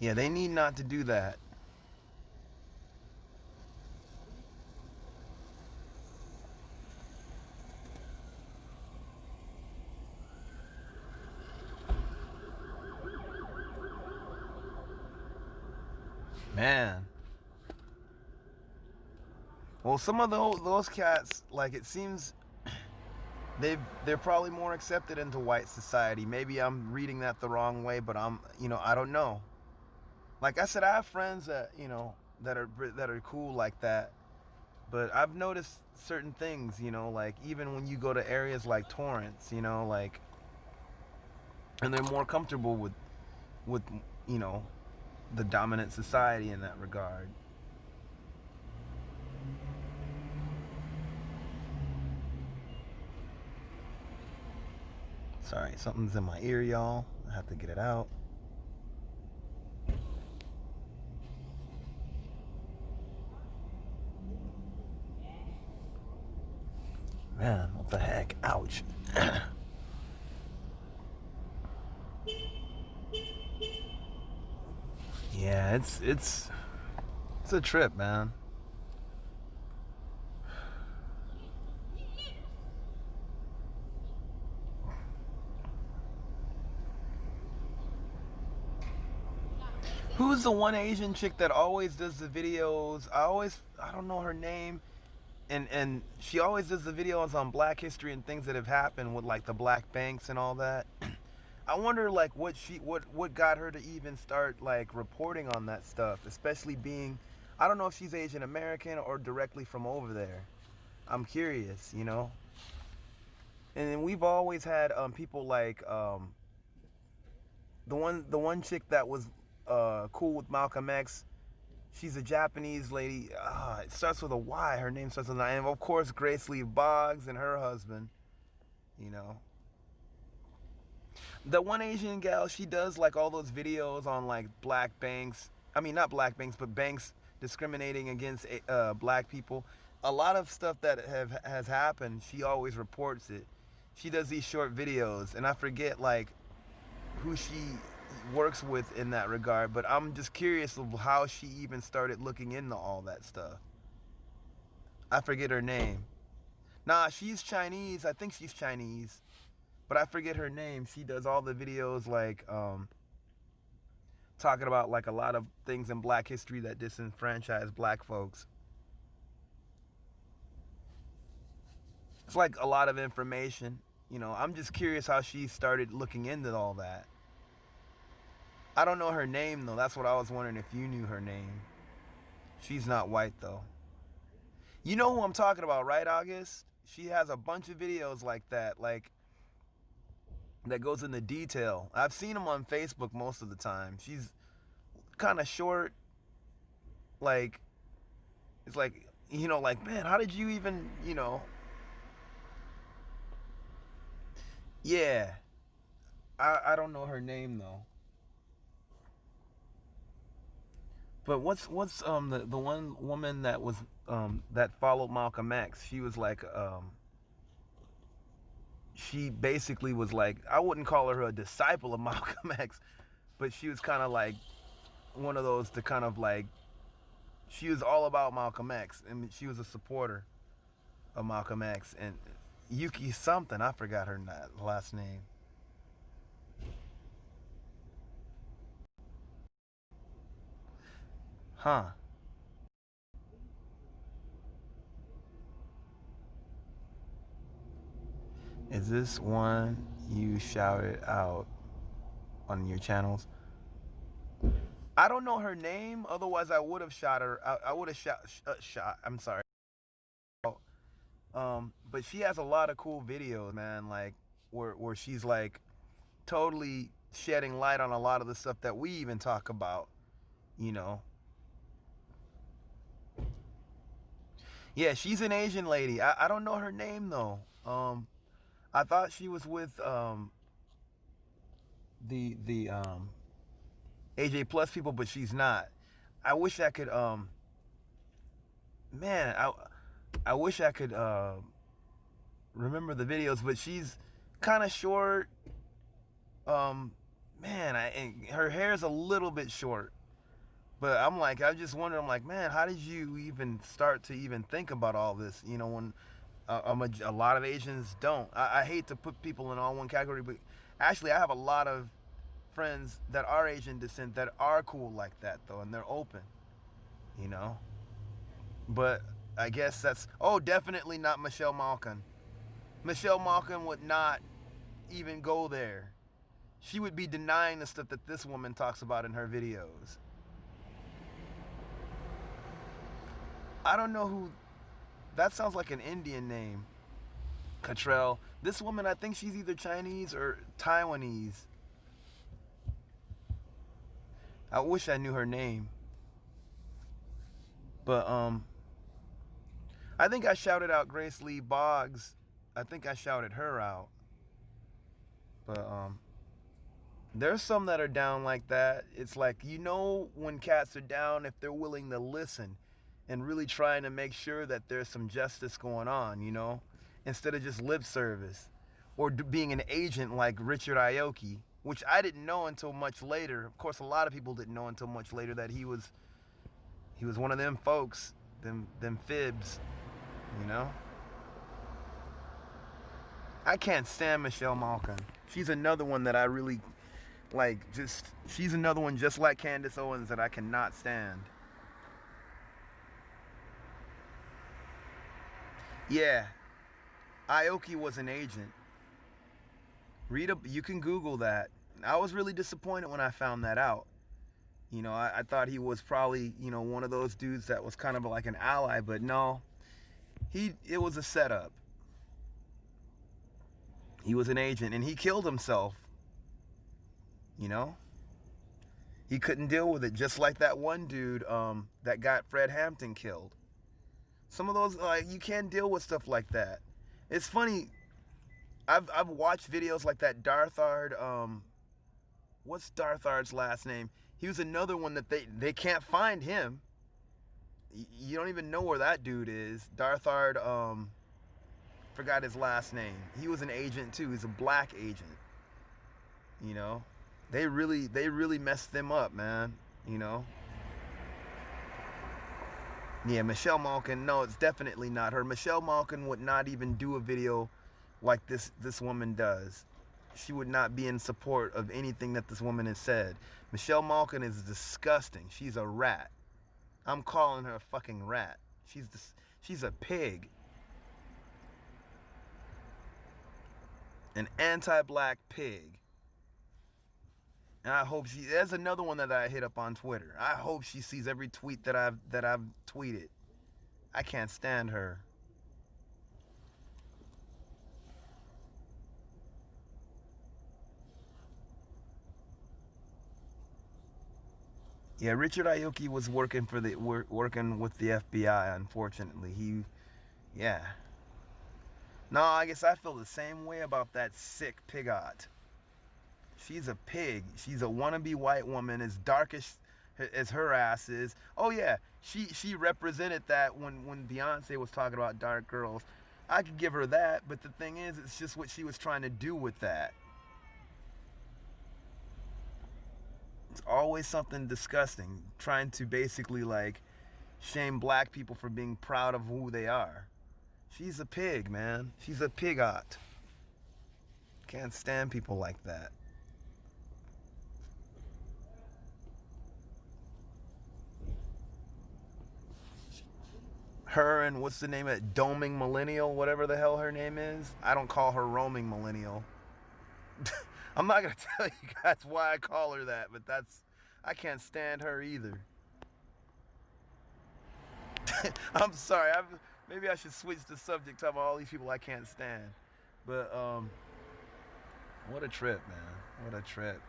Yeah, they need not to do that. Man. Well, some of those cats, like, it seems they're probably more accepted into white society. Maybe I'm reading that the wrong way, but I don't know. Like I said, I have friends that are cool like that. But I've noticed certain things, like even when you go to areas like Torrance, like, and they're more comfortable with you know the dominant society in that regard. Sorry, something's in my ear, y'all. I have to get it out. Man, what the heck? Ouch. Yeah, it's a trip, man. Who's the one Asian chick that always does the videos? I don't know her name, and she always does the videos on Black history and things that have happened with like the Black banks and all that. I wonder like what got her to even start like reporting on that stuff, especially being, I don't know if she's Asian American or directly from over there. I'm curious. And then we've always had people like the one chick that was cool with Malcolm X. She's a Japanese lady. It starts with a Y. Her name starts with an I. And of course, Grace Lee Boggs and her husband. You know, the one Asian gal, she does like all those videos on like black banks. I mean, not black banks, but banks discriminating against black people. A lot of stuff that has happened, she always reports it. She does these short videos, and I forget like who she works with in that regard. But I'm just curious of how she even started looking into all that stuff. I forget her name. Nah, she's Chinese. I think she's Chinese, but I forget her name. She does all the videos like talking about like a lot of things in black history that disenfranchise black folks. It's like a lot of information. I'm just curious how she started looking into all that. I don't know her name though. That's what I was wondering if you knew her name. She's not white though. You know who I'm talking about, right, August? She has a bunch of videos like that, like that goes into detail. I've seen them on Facebook most of the time. She's kind of short, like it's like like, man, how did you even. Yeah. I don't know her name though. But what's the one woman that was that followed Malcolm X? She was like she basically was like, I wouldn't call her a disciple of Malcolm X, but she was kind of like one of those to kind of like, she was all about Malcolm X and she was a supporter of Malcolm X. And Yuki something, I forgot her last name. Huh. Is this one you shouted out on your channels? I don't know her name. Otherwise, I would have shot her. I would have shot. I'm sorry. But she has a lot of cool videos, man. Like where she's like totally shedding light on a lot of the stuff that we even talk about. You know. Yeah, she's an Asian lady. I don't know her name though. I thought she was with the AJ Plus people, but she's not. I wish I could man, I wish I could remember the videos, but she's kind of short. Um, man, and her hair's a little bit short. But I'm like, I just wonder. I'm like, man, how did you even start to even think about all this? You know, when a lot of Asians don't. I hate to put people in all one category, but actually, I have a lot of friends that are Asian descent that are cool like that though, and they're open. You know, but I guess that's, oh, definitely not Michelle Malkin. Michelle Malkin would not even go there. She would be denying the stuff that this woman talks about in her videos. I don't know who. That sounds like an Indian name. Cottrell. This woman, I think she's either Chinese or Taiwanese. I wish I knew her name. But I think I shouted out Grace Lee Boggs. I think I shouted her out. But there's some that are down like that. It's like, you know, when cats are down, if they're willing to listen and really trying to make sure that there's some justice going on, you know, instead of just lip service or being an agent like Richard Aoki, which I didn't know until much later. Of course, a lot of people didn't know until much later that he was one of them folks, them fibs, you know. I can't stand Michelle Malkin. She's another one that I really like. Just, she's another one just like Candace Owens that I cannot stand. Yeah, Aoki was an agent. You can Google that. I was really disappointed when I found that out. You know, I thought he was probably, you know, one of those dudes that was kind of like an ally, but no, it was a setup. He was an agent and he killed himself. You know, he couldn't deal with it, just like that one dude that got Fred Hampton killed. Some of those, like, you can't deal with stuff like that. It's funny. I've watched videos like that Darthard. What's Darthard's last name? He was another one that they can't find him. You don't even know where that dude is. Darthard. Forgot his last name. He was an agent too. He's a black agent. You know, they really messed them up, man. You know. Yeah, Michelle Malkin. No, it's definitely not her. Michelle Malkin would not even do a video like this woman does. She would not be in support of anything that this woman has said. Michelle Malkin is disgusting. She's a rat. I'm calling her a fucking rat. She's a pig. An anti-black pig. And I hope there's another one that I hit up on Twitter. I hope she sees every tweet that I've tweeted. I can't stand her. Yeah, Richard Aoki was working working with the FBI. Unfortunately, yeah. No, I guess I feel the same way about that sick pigot. She's a pig. She's a wannabe white woman, as dark as her ass is. Oh yeah, she represented that when Beyonce was talking about dark girls. I could give her that, but the thing is, it's just what she was trying to do with that. It's always something disgusting, trying to basically like shame black people for being proud of who they are. She's a pig, man. She's a pigot. Can't stand people like that. Her and what's the name of it? Doming Millennial, whatever the hell her name is. I don't call her Roaming Millennial. I'm not gonna tell you guys why I call her that, but I can't stand her either. I'm sorry. Maybe I should switch the subject to all these people I can't stand. But what a trip, man. What a trip.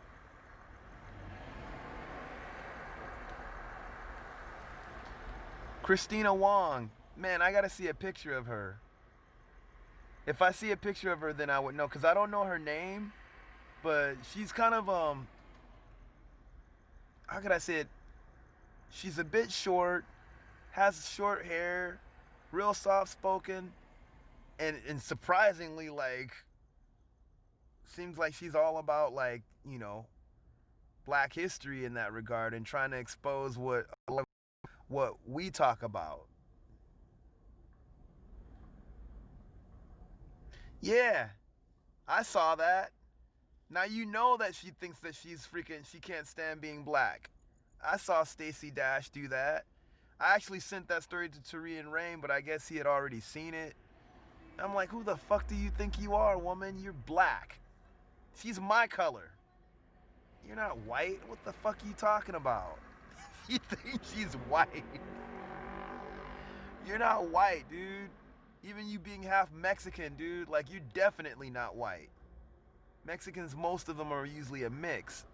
Christina Wong. Man, I gotta see a picture of her. If I see a picture of her, then I would know, because I don't know her name, but she's kind of how could I say it? She's a bit short, has short hair, real soft spoken, and surprisingly like seems like she's all about like, black history in that regard, and trying to expose what we talk about. Yeah, I saw that. Now you know that she thinks that she can't stand being black. I saw Stacey Dash do that. I actually sent that story to Tarian Rain, but I guess he had already seen it. I'm like, who the fuck do you think you are, woman? You're black. She's my color. You're not white. What the fuck are you talking about? You think she's white? You're not white, dude. Even you being half Mexican, dude, like you're definitely not white. Mexicans, most of them are usually a mix.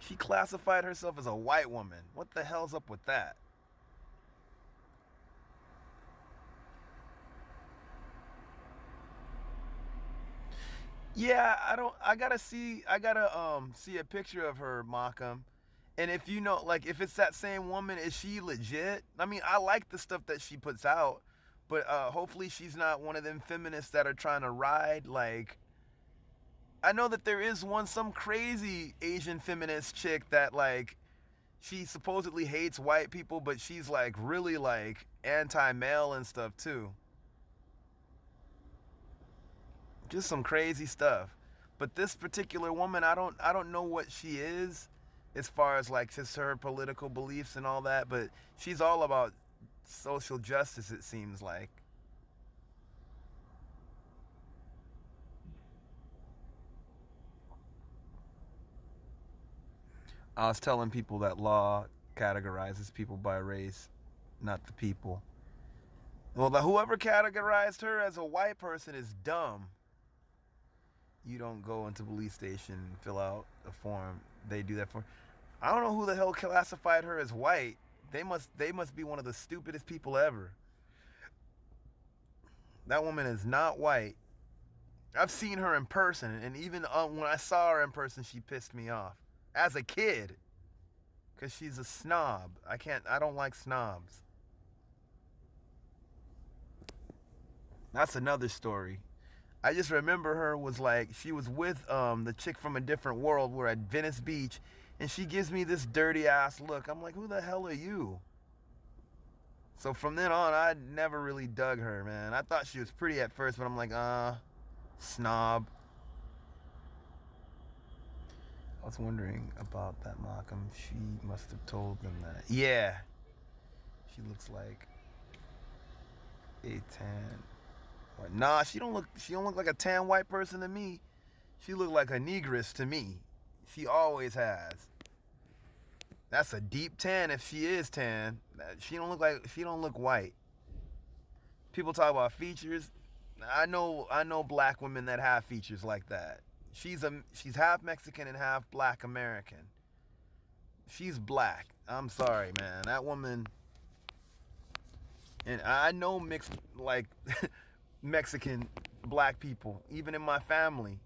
She classified herself as a white woman. What the hell's up with that? Yeah, I gotta see a picture of her, Malcolm. And if you know, like, if it's that same woman, is she legit? I mean, I like the stuff that she puts out, but hopefully she's not one of them feminists that are trying to ride. Like, I know that there is some crazy Asian feminist chick that, like, she supposedly hates white people, but she's, like, really, like, anti male and stuff, too. Just some crazy stuff. But this particular woman, I don't know what she is as far as like just her political beliefs and all that, but she's all about social justice, it seems like. I was telling people that law categorizes people by race, not the people. Well, whoever categorized her as a white person is dumb. You don't go into police station and fill out a form. They do that for. I don't know who the hell classified her as white. They must be one of the stupidest people ever. That woman is not white. I've seen her in person, and even when I saw her in person, she pissed me off as a kid because she's a snob. I don't like snobs. That's another story. I just remember her was like she was with the chick from a different world. We're at Venice Beach, and she gives me this dirty ass look. I'm like, who the hell are you? So from then on, I never really dug her, man. I thought she was pretty at first, but I'm like, snob. I was wondering about that, Malcolm. She must have told them that. Yeah, she looks like a tan. What? Nah, she don't look. She don't look like a tan white person to me. She look like a negress to me. She always has. That's a deep tan if she is tan. She don't look white. People talk about features. I know black women that have features like that. She's half Mexican and half black American. She's black. I'm sorry, man. That woman, and I know mixed like Mexican black people, even in my family.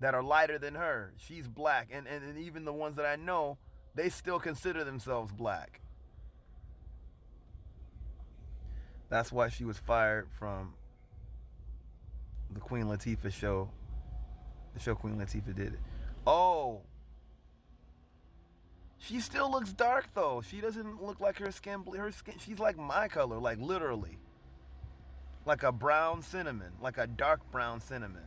that are lighter than her. She's black. And even the ones that I know, they still consider themselves black. That's why she was fired from the Queen Latifah show. The show Queen Latifah did. Oh, she still looks dark though. She doesn't look like her skin. She's like my color, like literally. Like a brown cinnamon, like a dark brown cinnamon.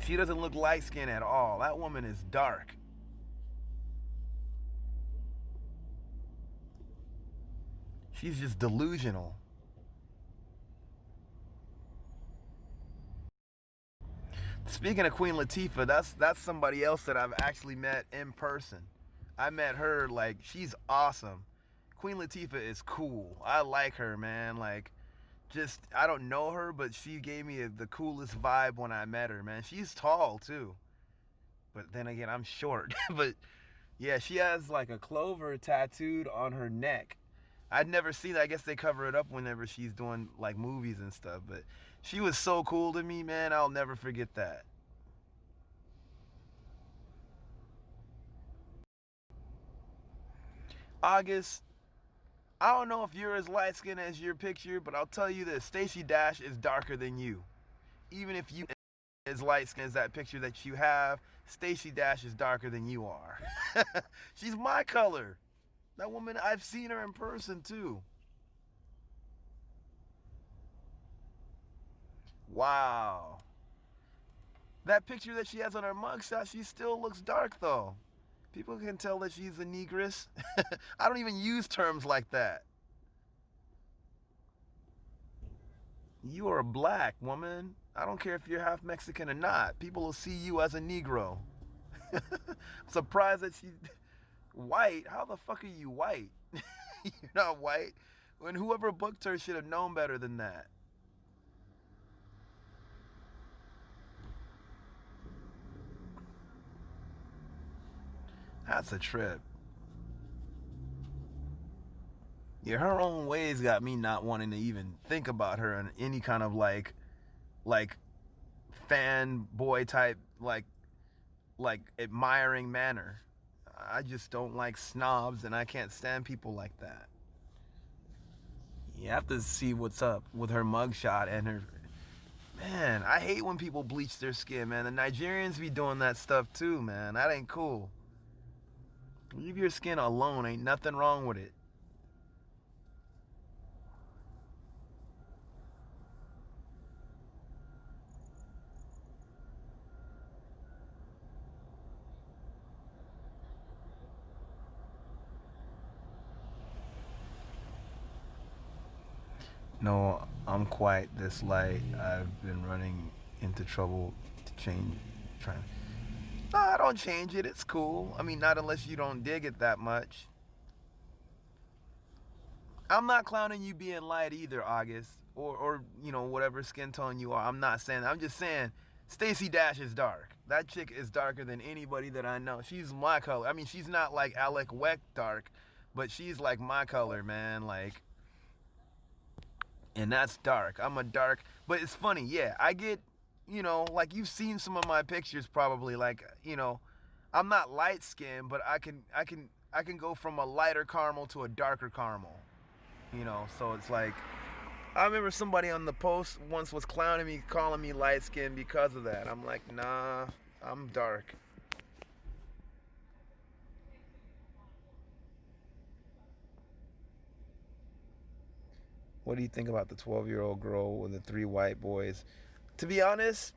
She doesn't look light skinned at all. That woman is dark. She's just delusional. Speaking of Queen Latifah, that's somebody else that I've actually met in person. I met her, like, she's awesome. Queen Latifah is cool. I like her, man. Like, just, I don't know her, but she gave me the coolest vibe when I met her, man. She's tall, too. But then again, I'm short. But, yeah, she has, like, a clover tattooed on her neck. I'd never seen that. I guess they cover it up whenever she's doing, like, movies and stuff. But she was so cool to me, man. I'll never forget that. August, I don't know if you're as light skinned as your picture, but I'll tell you this: Stacey Dash is darker than you. Even if you as light skinned as that picture that you have, Stacey Dash is darker than you are. She's my color. That woman, I've seen her in person too. Wow. That picture that she has on her mugshot, she still looks dark though. People can tell that she's a negress. I don't even use terms like that. You are a black woman. I don't care if you're half Mexican or not. People will see you as a Negro. I'm surprised that she's white. How the fuck are you white? You're not white. When whoever booked her should have known better than that. That's a trip. Yeah, her own ways got me not wanting to even think about her in any kind of like fanboy type like admiring manner. I just don't like snobs, and I can't stand people like that. You have to see what's up with her mugshot and her. Man, I hate when people bleach their skin, man. The Nigerians be doing that stuff too, man. That ain't cool. Leave your skin alone. Ain't nothing wrong with it. No, I'm quite this light. I've been running into trouble to change. Trying. No, I don't change it. It's cool. I mean, not unless you don't dig it that much. I'm not clowning you being light either, August, or whatever skin tone you are. I'm not saying that. I'm just saying Stacey Dash is dark. That chick is darker than anybody that I know. She's my color. I mean, she's not like Alec Weck dark, but she's like my color, man. Like, and that's dark. I'm a dark, but it's funny. Yeah, I get, like you've seen some of my pictures probably. Like, I'm not light skinned, but I can go from a lighter caramel to a darker caramel. So it's like I remember somebody on the post once was clowning me, calling me light skinned because of that. I'm like, nah, I'm dark. What do you think about the 12-year-old girl with the three white boys? To be honest,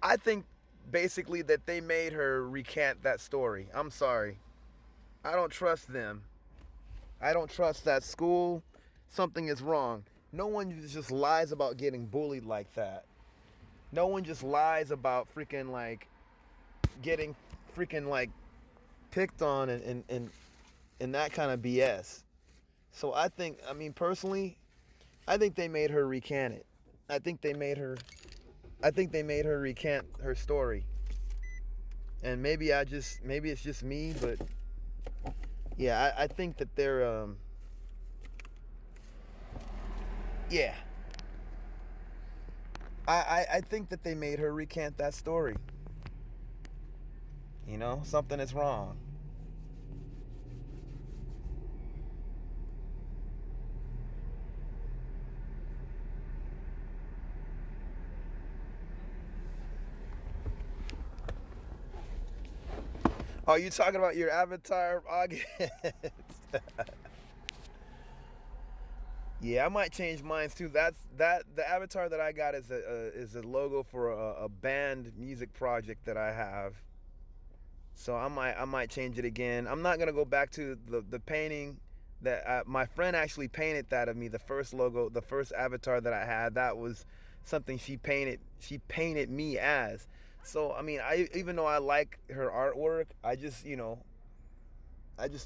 I think basically that they made her recant that story. I'm sorry. I don't trust them. I don't trust that school. Something is wrong. No one just lies about getting bullied like that. No one just lies about freaking like getting freaking like picked on and that kind of BS. So I mean personally, I think they made her recant it. I think they made her recant her story. And maybe it's just me, but yeah, I think that they're yeah. I think that they made her recant that story. You know, something is wrong. Oh, you talking about your avatar, August? Yeah, I might change mine too. That the avatar that I got is a logo for a band music project that I have. So I might change it again. I'm not gonna go back to the painting that my friend actually painted that of me. The first logo, the first avatar that I had, that was something she painted. She painted me as. So I mean, I even though I like her artwork, I just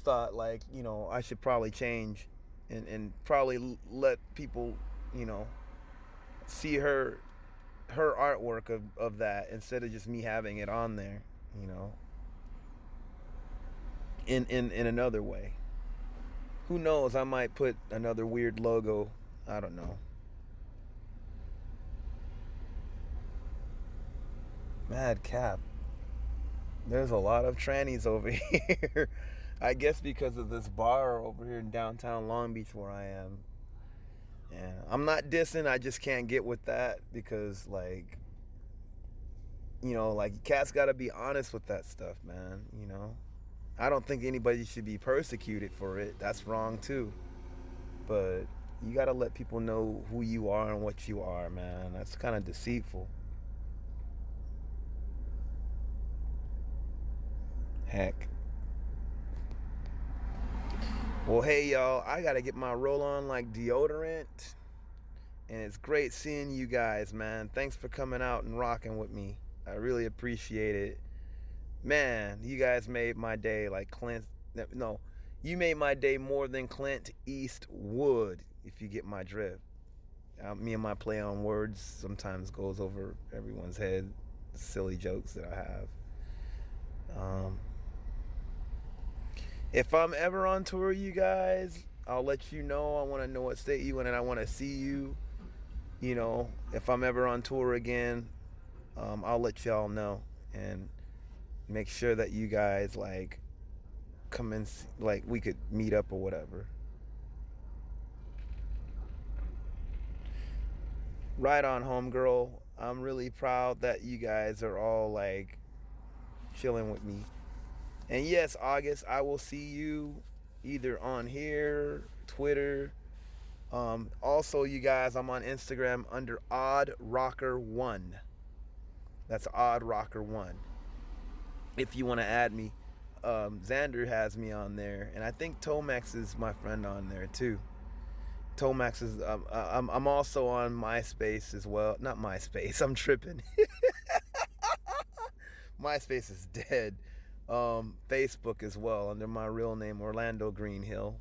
thought like I should probably change, and probably let people you know see her artwork of that instead of just me having it on there. You know, in another way. Who knows? I might put another weird logo. I don't know. Mad cap. There's a lot of trannies over here. I guess because of this bar over here in downtown Long Beach where I am. Yeah, I'm not dissing. I just can't get with that because, like cats got to be honest with that stuff, man. I don't think anybody should be persecuted for it. That's wrong too. But you got to let people know who you are and what you are, man. That's kind of deceitful. Heck. Well, hey, y'all. I got to get my roll on like deodorant. And it's great seeing you guys, man. Thanks for coming out and rocking with me. I really appreciate it. Man, you guys made my day like Clint. No, you made my day more than Clint Eastwood, if you get my drift. Me and my play on words sometimes goes over everyone's head. Silly jokes that I have. Um, if I'm ever on tour, you guys, I'll let you know. I want to know what state you in, and I want to see you. If I'm ever on tour again, I'll let y'all know and make sure that you guys like come and like we could meet up or whatever. Right on, homegirl. I'm really proud that you guys are all like chilling with me. And yes, August, I will see you either on here, Twitter. Also, you guys, I'm on Instagram under Odd Rocker One. That's Odd Rocker One. If you want to add me, Xander has me on there, and I think Tomax is my friend on there too. Tomax is. I'm also on MySpace as well. Not MySpace. I'm tripping. MySpace is dead. Facebook as well under my real name Orlando Greenhill.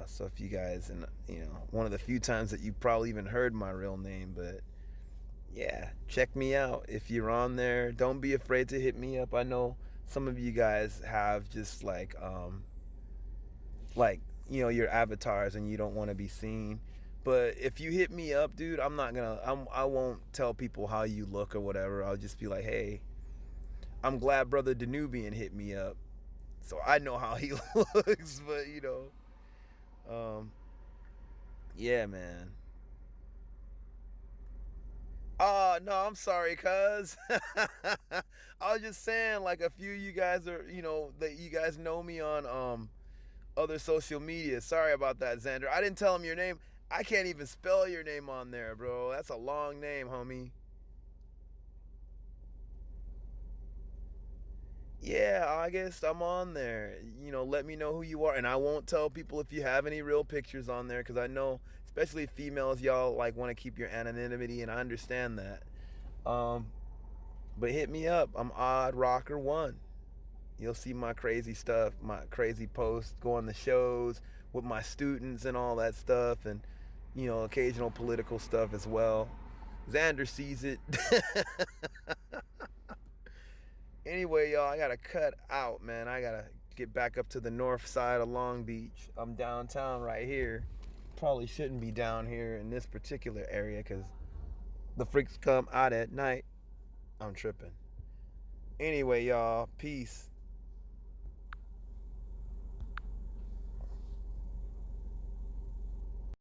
So if you guys, and one of the few times that you probably even heard my real name, but yeah, check me out if you're on there. Don't be afraid to hit me up. I know some of you guys have just like your avatars and you don't want to be seen. But if you hit me up, dude, I won't tell people how you look or whatever. I'll just be like, hey, I'm glad brother Danubian hit me up, so I know how he looks. But yeah, man. Oh no, I'm sorry, cuz. I was just saying, like a few of you guys are, that you guys know me on other social media. Sorry about that, Xander. I didn't tell him your name. I can't even spell your name on there, bro. That's a long name, homie. Yeah, August, I'm on there. Let me know who you are, and I won't tell people if you have any real pictures on there, because I know, especially females, y'all like want to keep your anonymity, and I understand that. Um, but hit me up. I'm Odd Rocker One. You'll see my crazy stuff, my crazy posts, go on the shows with my students and all that stuff, and occasional political stuff as well. Xander sees it. Anyway, y'all, I gotta cut out, man. I gotta get back up to the north side of Long Beach. I'm downtown right here. Probably shouldn't be down here in this particular area because The freaks come out at night. I'm tripping. Anyway, y'all, peace.